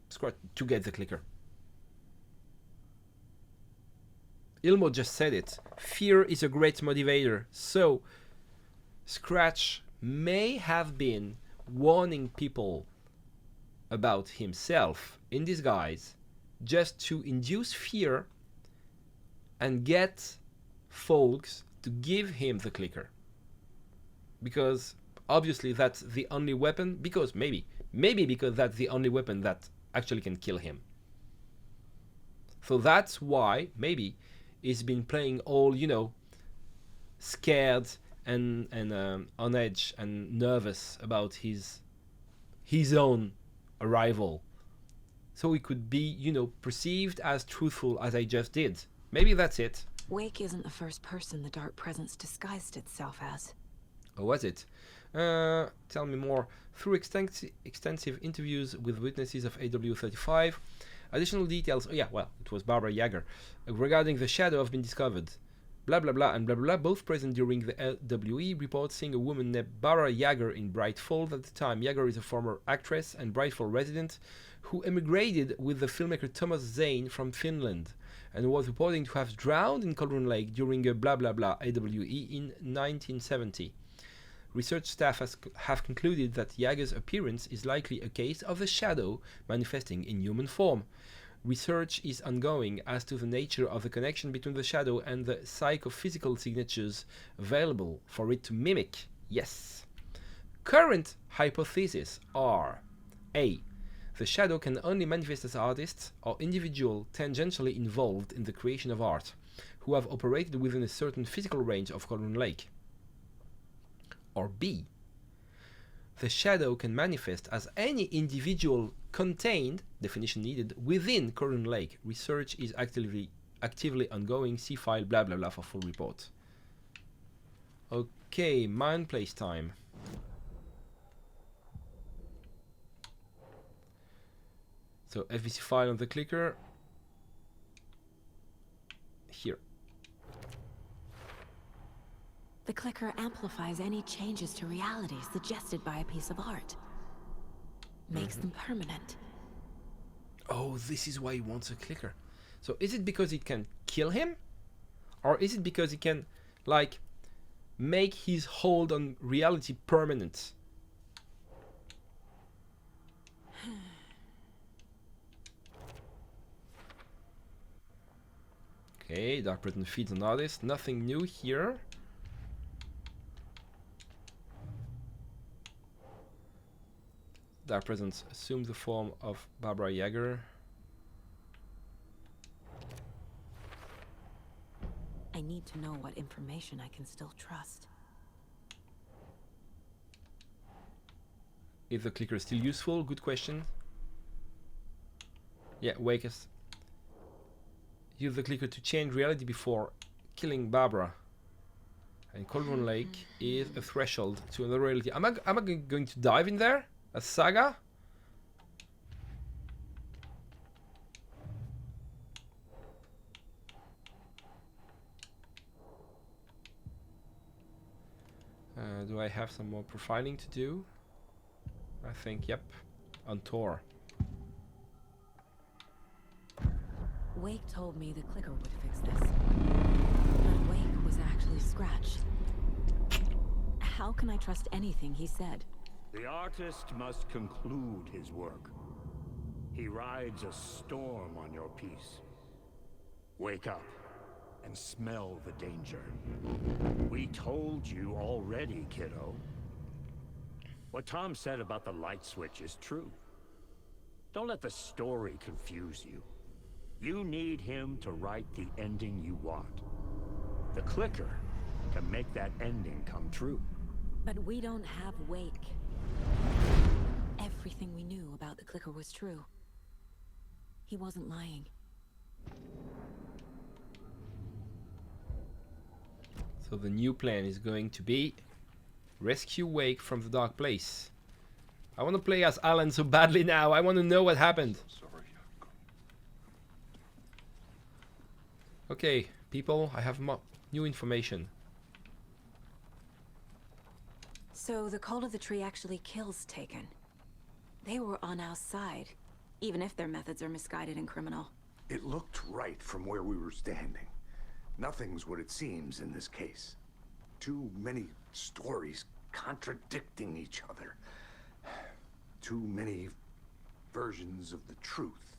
Scratch to get the clicker? Ilmo just said it. Fear is a great motivator. So, Scratch may have been warning people about himself in disguise just to induce fear and get folks to give him the clicker. Because obviously that's the only weapon, because maybe because that's the only weapon that actually can kill him. So that's why maybe he's been playing all, scared and on edge and nervous about his own arrival. So he could be, perceived as truthful as I just did. Maybe that's it. Wake isn't the first person the dark presence disguised itself as. Or was it? Tell me more. Through extensive interviews with witnesses of AW35, additional details, it was Barbara Yager, regarding the shadow have been discovered. Blah blah blah and blah blah, both present during the LWE report seeing a woman named Barbara Yager in Bright Falls at the time. Yager is a former actress and Bright Falls resident who emigrated with the filmmaker Thomas Zane from Finland and was reporting to have drowned in Cauldron Lake during a blah blah blah AWE in 1970. Research staff have concluded that Yager's appearance is likely a case of the shadow manifesting in human form. Research is ongoing as to the nature of the connection between the shadow and the psychophysical signatures available for it to mimic. Yes. Current hypotheses are: A. The shadow can only manifest as artists or individuals tangentially involved in the creation of art, who have operated within a certain physical range of Cauldron Lake. Or B. The shadow can manifest as any individual contained, definition needed, within Cauldron Lake. Research is actively ongoing. See file blah blah blah for full report. Okay, mind place time. So FBC file on the clicker. Here. The clicker amplifies any changes to reality suggested by a piece of art. Makes them permanent. Oh, this is why he wants a clicker. So is it because it can kill him? Or is it because it can, make his hold on reality permanent? Okay, Dark Presence feeds on artist. Nothing new here. Dark Presence assumes the form of Barbara Yager. I need to know what information I can still trust. Is the clicker still useful? Good question. Yeah, Wake us. Use the clicker to change reality before killing Barbara. And Cauldron Lake is a threshold to another reality. Am I going to dive in there? A saga? Do I have some more profiling to do? I think, yep. On tour. Wake told me the clicker would fix this. But Wake was actually Scratch. How can I trust anything he said? The artist must conclude his work. He rides a storm on your piece. Wake up and smell the danger. We told you already, kiddo. What Tom said about the light switch is true. Don't let the story confuse you. You need him to write the ending you want. The clicker can make that ending come true. But we don't have Wake. Everything we knew about the clicker was true. He wasn't lying. So the new plan is going to be rescue Wake from the dark place. I want to play as Alan so badly now. I want to know what happened. Okay, people, I have new information. So the cult of the tree actually kills Taken. They were on our side, even if their methods are misguided and criminal. It looked right from where we were standing. Nothing's what it seems in this case. Too many stories contradicting each other. Too many versions of the truth.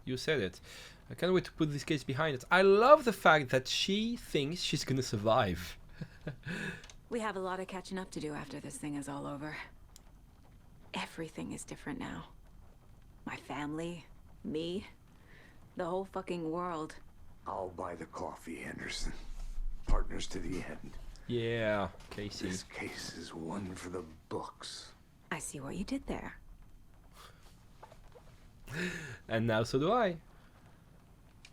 You said it. I can't wait to put this case behind us. I love the fact that she thinks she's gonna survive. We have a lot of catching up to do after this thing is all over. Everything is different now. My family, me, the whole fucking world. I'll buy the coffee, Anderson. Partners to the end. Yeah, Casey. This case is one for the books. I see what you did there. And now so do I.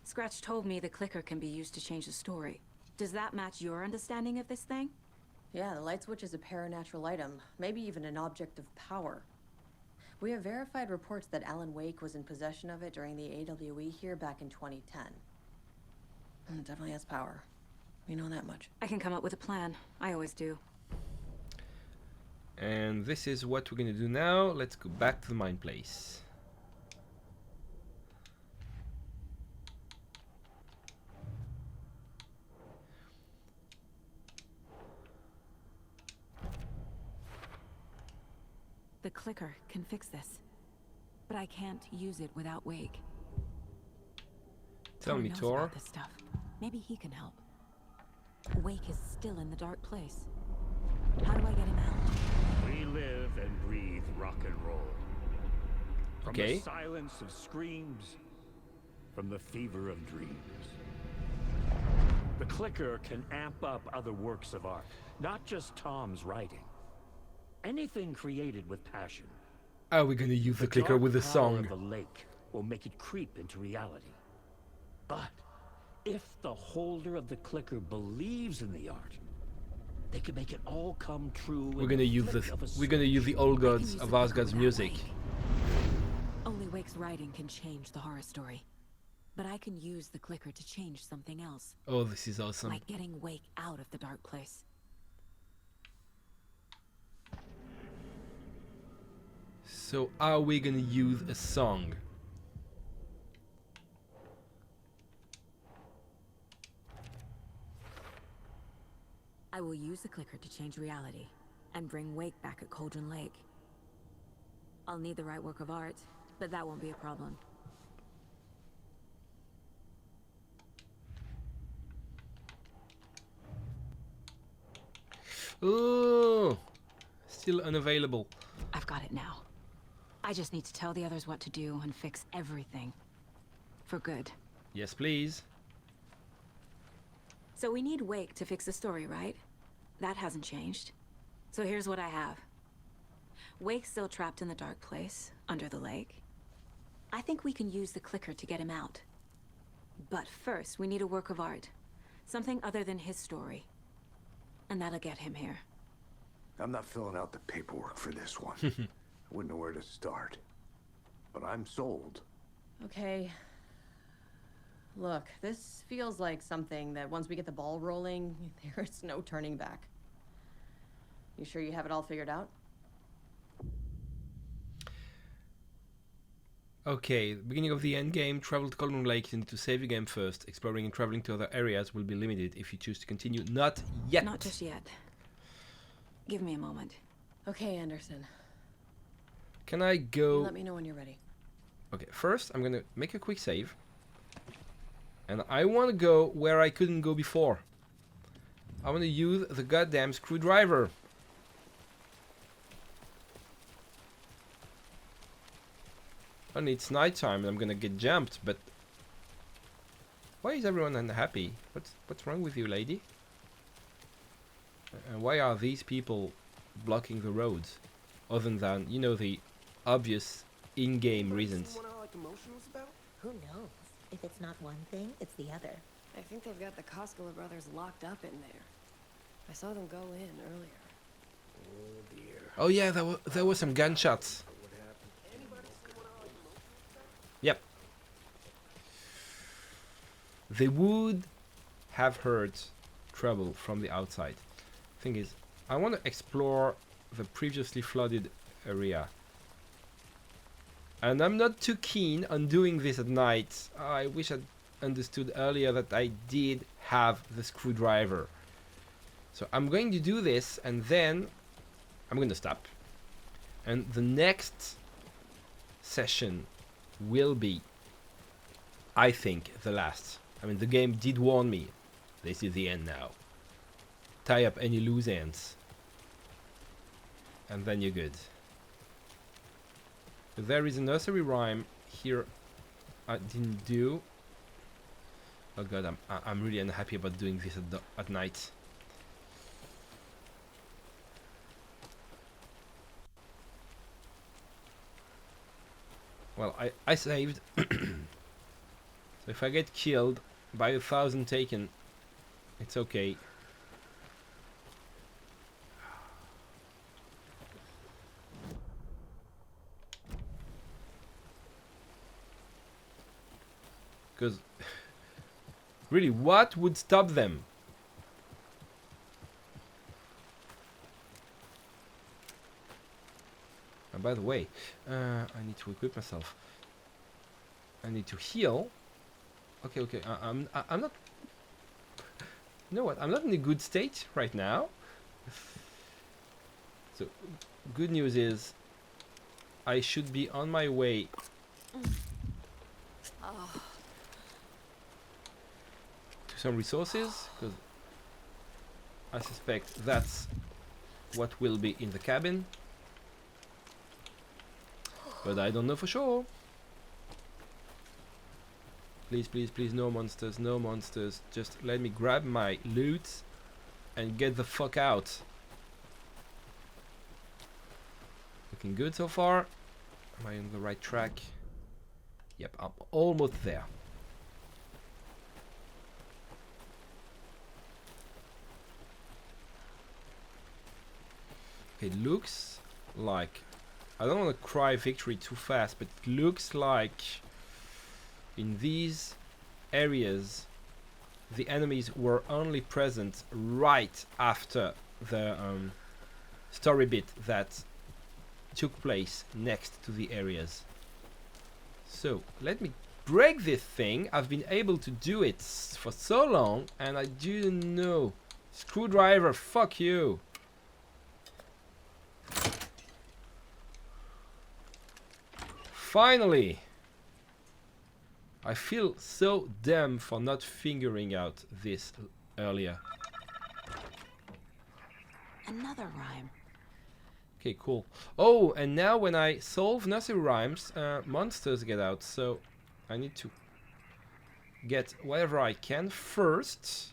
Scratch told me the clicker can be used to change the story. Does that match your understanding of this thing? Yeah, the light switch is a paranatural item, maybe even an object of power. We have verified reports that Alan Wake was in possession of it during the AWE here back in 2010. It definitely has power. We know that much. I can come up with a plan. I always do. And this is what we're gonna do now. Let's go back to the mine place. The clicker can fix this, but I can't use it without Wake. Tell me, knows Tor. about this stuff. Maybe he can help. Wake is still in the dark place. How do I get him out? We live and breathe rock and roll. From Okay. the silence of screams, from the fever of dreams. The clicker can amp up other works of art, not just Tom's writing. Anything created with passion. Are we gonna use the clicker dark with a power song? of the lake will make it creep into reality. But if the holder of the clicker believes in the art, they can make it all come true. We're gonna use the old gods of Asgard's music. Only Wake's writing can change the horror story. But I can use the clicker to change something else. Oh, this is awesome. Like getting Wake out of the dark place. So are we gonna use a song? I will use the clicker to change reality and bring Wake back at Cauldron Lake. I'll need the right work of art, but that won't be a problem. Oh, still unavailable. I've got it now. I just need to tell the others what to do and fix everything. For good. Yes, please. So we need Wake to fix the story, right? That hasn't changed. So here's what I have. Wake's still trapped in the dark place, under the lake. I think we can use the clicker to get him out. But first, we need a work of art. Something other than his story. And that'll get him here. I'm not filling out the paperwork for this one. I wouldn't know where to start. But I'm sold. Okay. Look, this feels like something that once we get the ball rolling, there's no turning back. You sure you have it all figured out? Okay, beginning of the end game, travel to Cauldron Lake. You need to save your game first. Exploring and traveling to other areas will be limited if you choose to continue. Not yet. Not just yet. Give me a moment. Okay, Anderson. Can I go? Let me know when you're ready. Okay, first I'm gonna make a quick save. And I want to go where I couldn't go before. I want to use the goddamn screwdriver. Only it's nighttime and I'm gonna get jumped, but why is everyone unhappy? What's wrong with you, lady? And why are these people blocking the roads? Other than, you know, the obvious in-game reasons. Who knows? If it's not one thing, it's the other. I think they've got the Koskela brothers locked up in there. I saw them go in earlier. Oh dear. Oh yeah, there were some gunshots. Yep. They would have heard trouble from the outside. Thing is, I want to explore the previously flooded area. And I'm not too keen on doing this at night. I wish I'd understood earlier that I did have the screwdriver. So I'm going to do this and then I'm going to stop. And the next session will be, I think, the last. I mean, the game did warn me. This is the end now. Tie up any loose ends. And then you're good. There is a nursery rhyme here I didn't do. Oh god, I'm really unhappy about doing this at night. Well, I saved. So if I get killed by 1,000 taken, it's okay. Because really, what would stop them? And by the way, I need to equip myself. I need to heal. Okay, I'm not. You know what? I'm not in a good state right now. So, good news is, I should be on my way. Some resources, because I suspect that's what will be in the cabin, but I don't know for sure. Please, please, please, no monsters, no monsters. Just let me grab my loot and get the fuck out. Looking good so far. Am I on the right track? Yep, I'm almost there. It looks like, I don't want to cry victory too fast, but it looks like in these areas the enemies were only present right after the story bit that took place next to the areas. So let me break this thing. I've been able to do it for so long and I didn't know. Screwdriver, fuck you. Finally! I feel so dumb for not figuring out this earlier. Another rhyme. Okay, cool. Oh, and now when I solve nursery rhymes, monsters get out, so I need to get whatever I can first.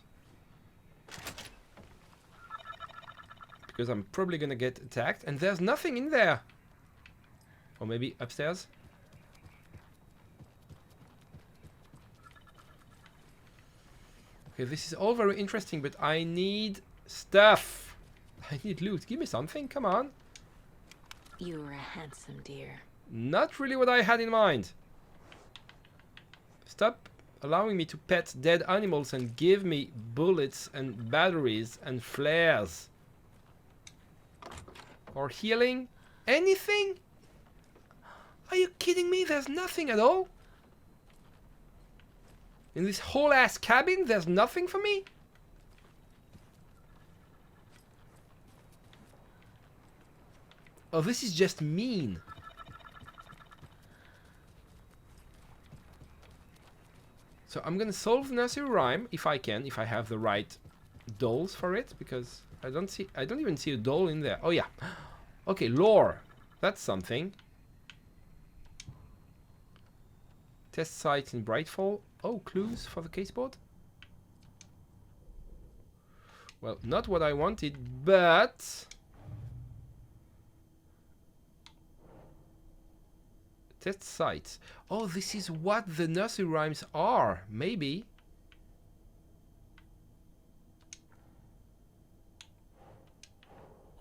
Because I'm probably gonna get attacked, and there's nothing in there! Or maybe upstairs? Okay, this is all very interesting, but I need stuff. I need loot. Give me something, come on. You were a handsome deer. Not really what I had in mind. Stop allowing me to pet dead animals and give me bullets and batteries and flares. Or healing? Anything? Are you kidding me? There's nothing at all? In this whole ass cabin, there's nothing for me? Oh, this is just mean. So I'm gonna solve nursery rhyme if I can, if I have the right dolls for it, because I don't even see a doll in there. Oh yeah. Okay, lore. That's something. Test sites in Brightfall. Oh, clues for the caseboard. Well, not what I wanted, but test sites. Oh, this is what the nursery rhymes are. Maybe.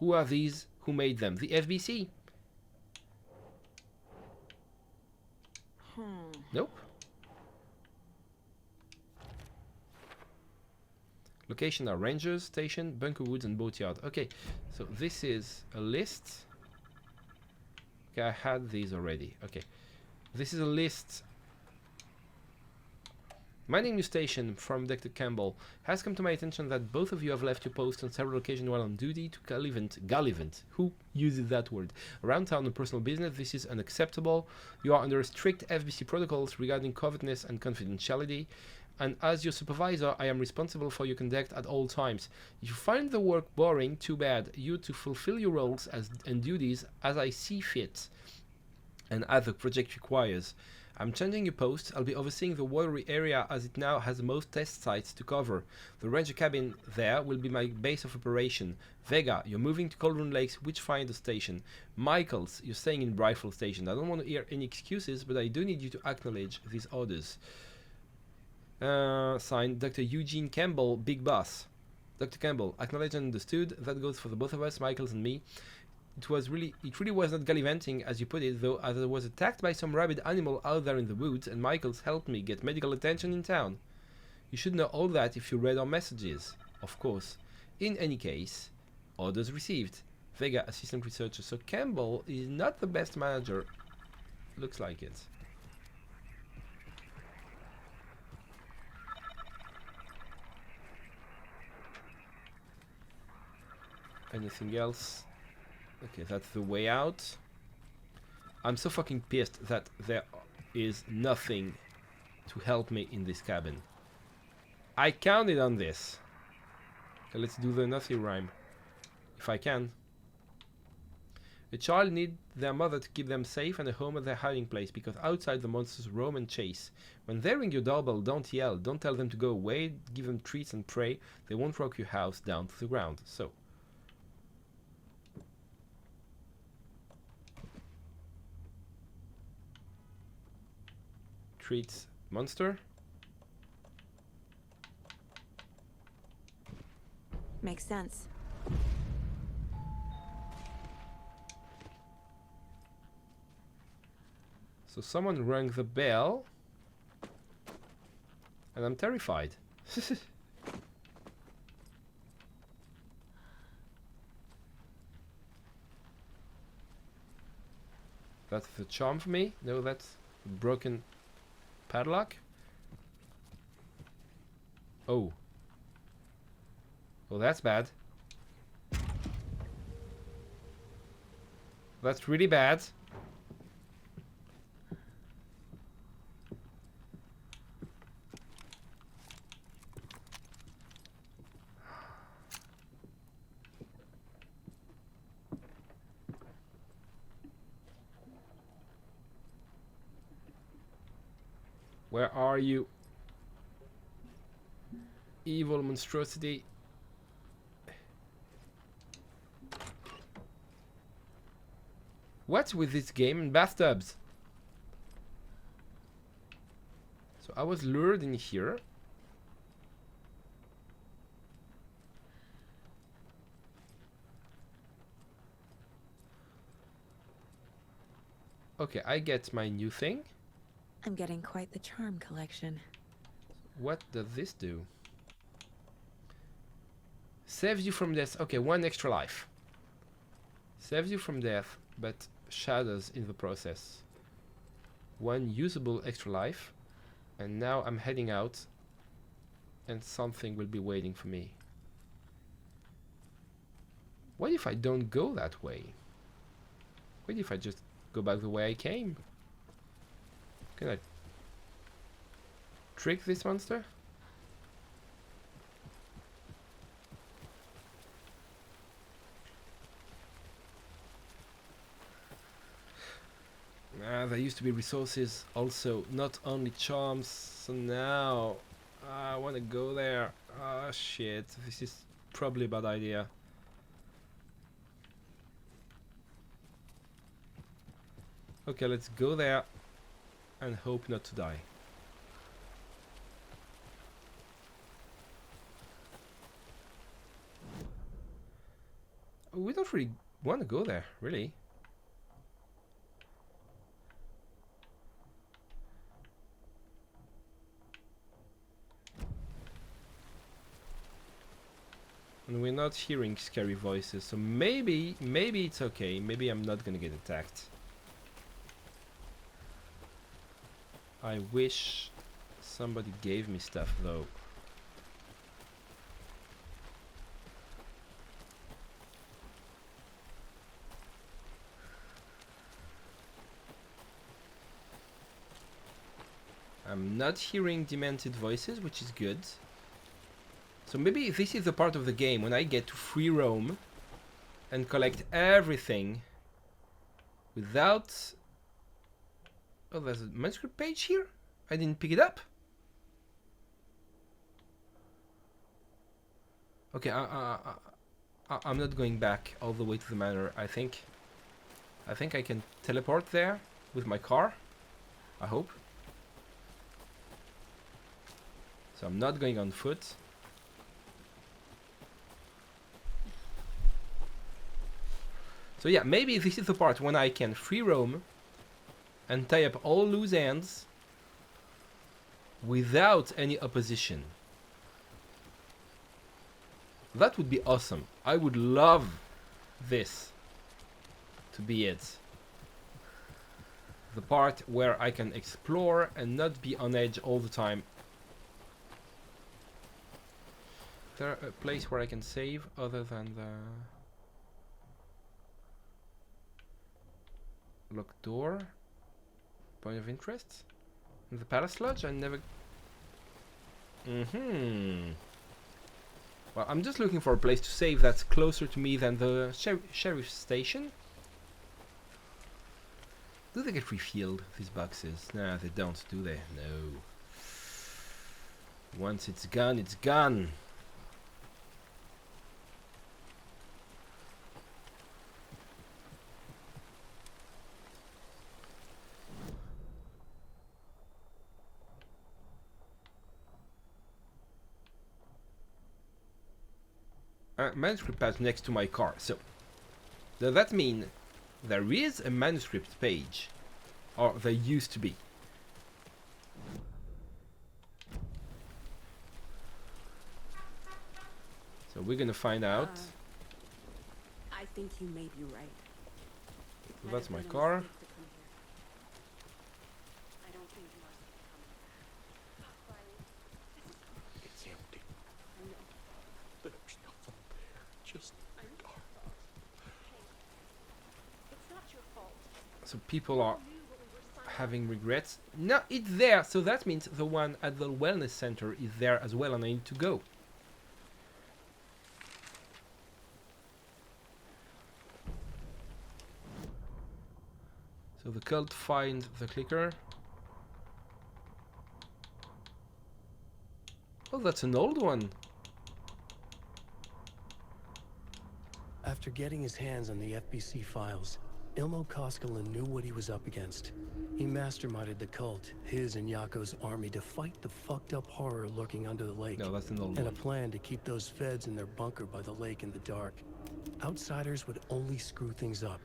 Who are these? Who made them? The FBC? Nope. Location are Rangers, Station, Bunker Woods and Boatyard. Okay, so this is a list. Okay, I had these already. Okay. This is a list. My new station from Dr. Campbell has come to my attention that both of you have left your post on several occasions while on duty to gallivant. Who uses that word? Around town on personal business, this is unacceptable. You are under strict FBC protocols regarding covetousness and confidentiality. And as your supervisor, I am responsible for your conduct at all times. If you find the work boring, too bad. You to fulfill your roles and duties as I see fit and as the project requires. I'm changing your post. I'll be overseeing the watery area as it now has the most test sites to cover. The ranger cabin there will be my base of operation. Vega, you're moving to Cauldron Lakes Witchfinder Station. Michaels, you're staying in Rifle Station. I don't want to hear any excuses, but I do need you to acknowledge these orders. Signed, Dr. Eugene Campbell, Big Boss. Dr. Campbell, acknowledged and understood. That goes for the both of us, Michaels and me. It really was not gallivanting, as you put it, though, as I was attacked by some rabid animal out there in the woods, and Michaels helped me get medical attention in town. You should know all that if you read our messages, of course. In any case, orders received. Vega, assistant researcher. So Campbell is not the best manager. Looks like it. Anything else? Okay, that's the way out. I'm so fucking pissed that there is nothing to help me in this cabin. I counted on this. Okay, let's do the nothing rhyme. If I can. A child needs their mother to keep them safe and a home at their hiding place, because outside the monsters roam and chase. When they ring your doorbell, don't yell. Don't tell them to go away. Give them treats and pray. They won't rock your house down to the ground. So. Treats monster. Makes sense. So someone rang the bell and I'm terrified. That's the charm for me? No, that's broken padlock. Oh. Oh, that's bad. That's really bad. Where are you? Evil monstrosity. What's with this game and bathtubs? So I was lured in here. Okay, I get my new thing. I'm getting quite the charm collection. What does this do? Saves you from death. Okay, 1 extra life. Saves you from death, but shatters in the process. 1 usable extra life. And now I'm heading out. And something will be waiting for me. What if I don't go that way? What if I just go back the way I came? Can I trick this monster? There used to be resources also, not only charms. So now I want to go there. Ah, shit. This is probably a bad idea. Okay, let's go there and hope not to die. We don't really want to go there, really. And we're not hearing scary voices, so maybe it's okay. Maybe I'm not gonna get attacked. I wish somebody gave me stuff though. I'm not hearing demented voices, which is good. So maybe this is the part of the game when I get to free roam and collect everything without... Oh, there's a manuscript page here? I didn't pick it up. Okay, I'm not going back all the way to the manor. I think I can teleport there with my car. I hope. So I'm not going on foot. So yeah, maybe this is the part when I can free roam and tie up all loose ends without any opposition. That would be awesome. I would love this to be it. The part where I can explore and not be on edge all the time. Is there a place where I can save other than the locked door? Point of interest? In the palace lodge? I never... Well, I'm just looking for a place to save that's closer to me than the sheriff's station. Do they get refilled, these boxes? Nah, they don't, do they? No. Once it's gone, it's gone. Manuscript page next to my car. So, does that mean there is a manuscript page? Or there used to be? So we're gonna find out. I think you may be right. So that's my car. It's empty. There's nothing there. Just dark. It's not your fault. So people are having regrets. No, it's there. So that means the one at the wellness center is there as well, and I need to go. So the cult finds the clicker. Oh, that's an old one. After getting his hands on the FBC files, Ilmo Koskelen knew what he was up against. He masterminded the cult, his and Yako's army, to fight the fucked up horror lurking under the lake. No, that's an old and one. a plan to keep those feds in their bunker by the lake in the dark. Outsiders would only screw things up.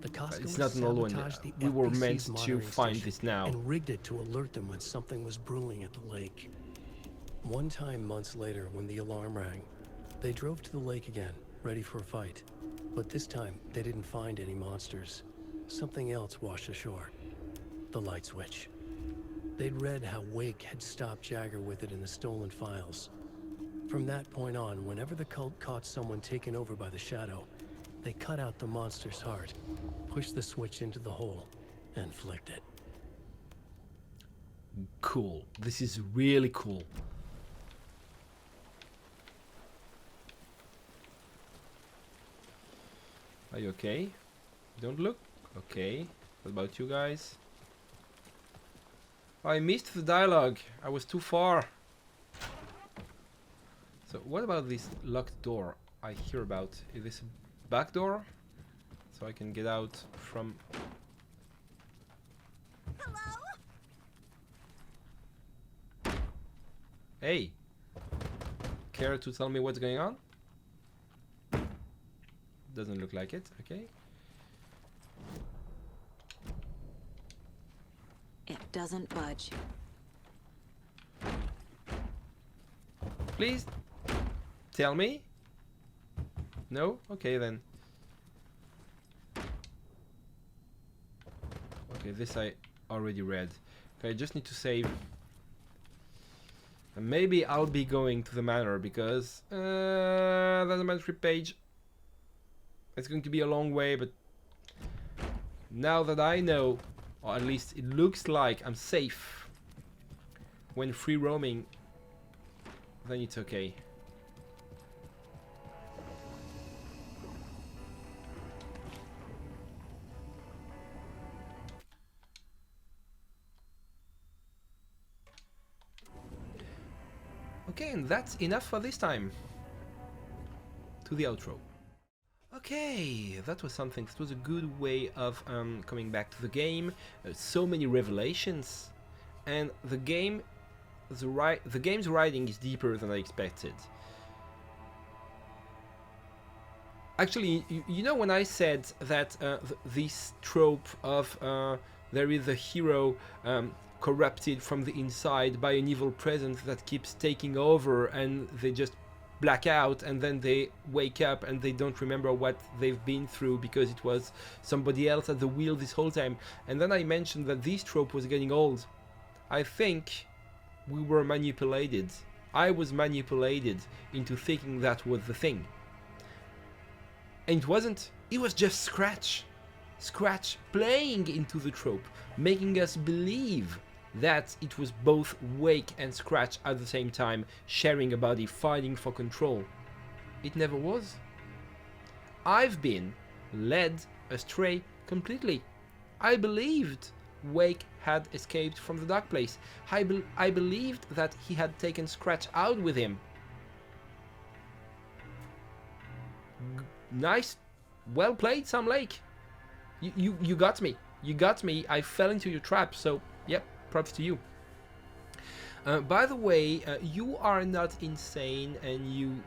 The Koskelens It's not an old one. sabotaged the We were FBC's meant to monitoring find station this now. and rigged it to alert them when something was brewing at the lake. One time months later, when the alarm rang, they drove to the lake again, ready for a fight. But this time, they didn't find any monsters. Something else washed ashore. The light switch. They'd read how Wake had stopped Jagger with it in the stolen files. From that point on, whenever the cult caught someone taken over by the Shadow, they cut out the monster's heart, pushed the switch into the hole, and flicked it. Cool. This is really cool. Are you okay? Don't look? Okay. What about you guys? I missed the dialogue. I was too far. So what about this locked door I hear about? Is this a back door? So I can get out from... Hello? Hey! Care to tell me what's going on? doesn't look like it. Okay. It doesn't budge. Please tell me. No? Okay then. Okay, this I already read. Okay, I just need to save. And maybe I'll be going to the manor because there's a manuscript page. It's going to be a long way, but now that I know, or at least it looks like I'm safe when free roaming, then it's okay. Okay, and that's enough for this time. To the outro. Okay, that was something. It was a good way of coming back to the game. So many revelations, and the game's writing is deeper than I expected. Actually, you know when I said that this trope of there is a hero corrupted from the inside by an evil presence that keeps taking over, and they just black out, and then they wake up and they don't remember what they've been through because it was somebody else at the wheel this whole time. And then I mentioned that this trope was getting old. I think we were manipulated. I was manipulated into thinking that was the thing. And it wasn't. It was just Scratch playing into the trope, making us believe that it was both Wake and Scratch at the same time, sharing a body, fighting for control. It never was. I've been led astray completely. I believed Wake had escaped from the dark place. I believed that he had taken Scratch out with him. Nice, well played, Sam Lake. You got me. You got me. I fell into your trap. So, yep, props to you. By the way, you are not insane, and you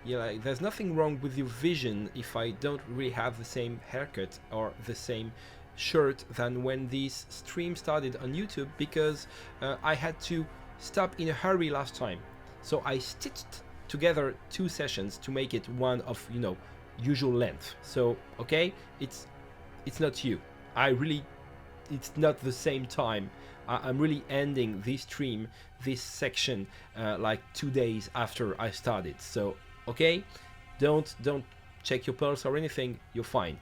there's nothing wrong with your vision if I don't really have the same haircut or the same shirt than when this stream started on YouTube, because I had to stop in a hurry last time. So I stitched together 2 sessions to make it one of, usual length. So, okay, it's not you. It's not the same time. I'm really ending this stream, this section, like 2 days after I started. So, okay, don't check your pulse or anything. You're fine.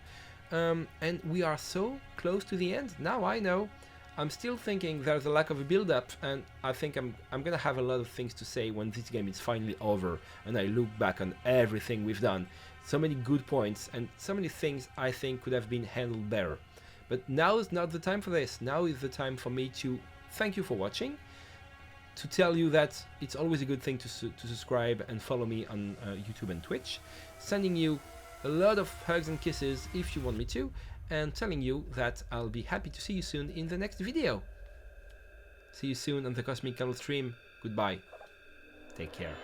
And we are so close to the end. Now I know. I'm still thinking there's a lack of a build-up, and I think I'm gonna have a lot of things to say when this game is finally over and I look back on everything we've done. So many good points and so many things I think could have been handled better. But now is not the time for this. Now is the time for me to thank you for watching, to tell you that it's always a good thing to subscribe and follow me on YouTube and Twitch, sending you a lot of hugs and kisses if you want me to, and telling you that I'll be happy to see you soon in the next video. See you soon on the Cosmic Camel stream. Goodbye. Take care.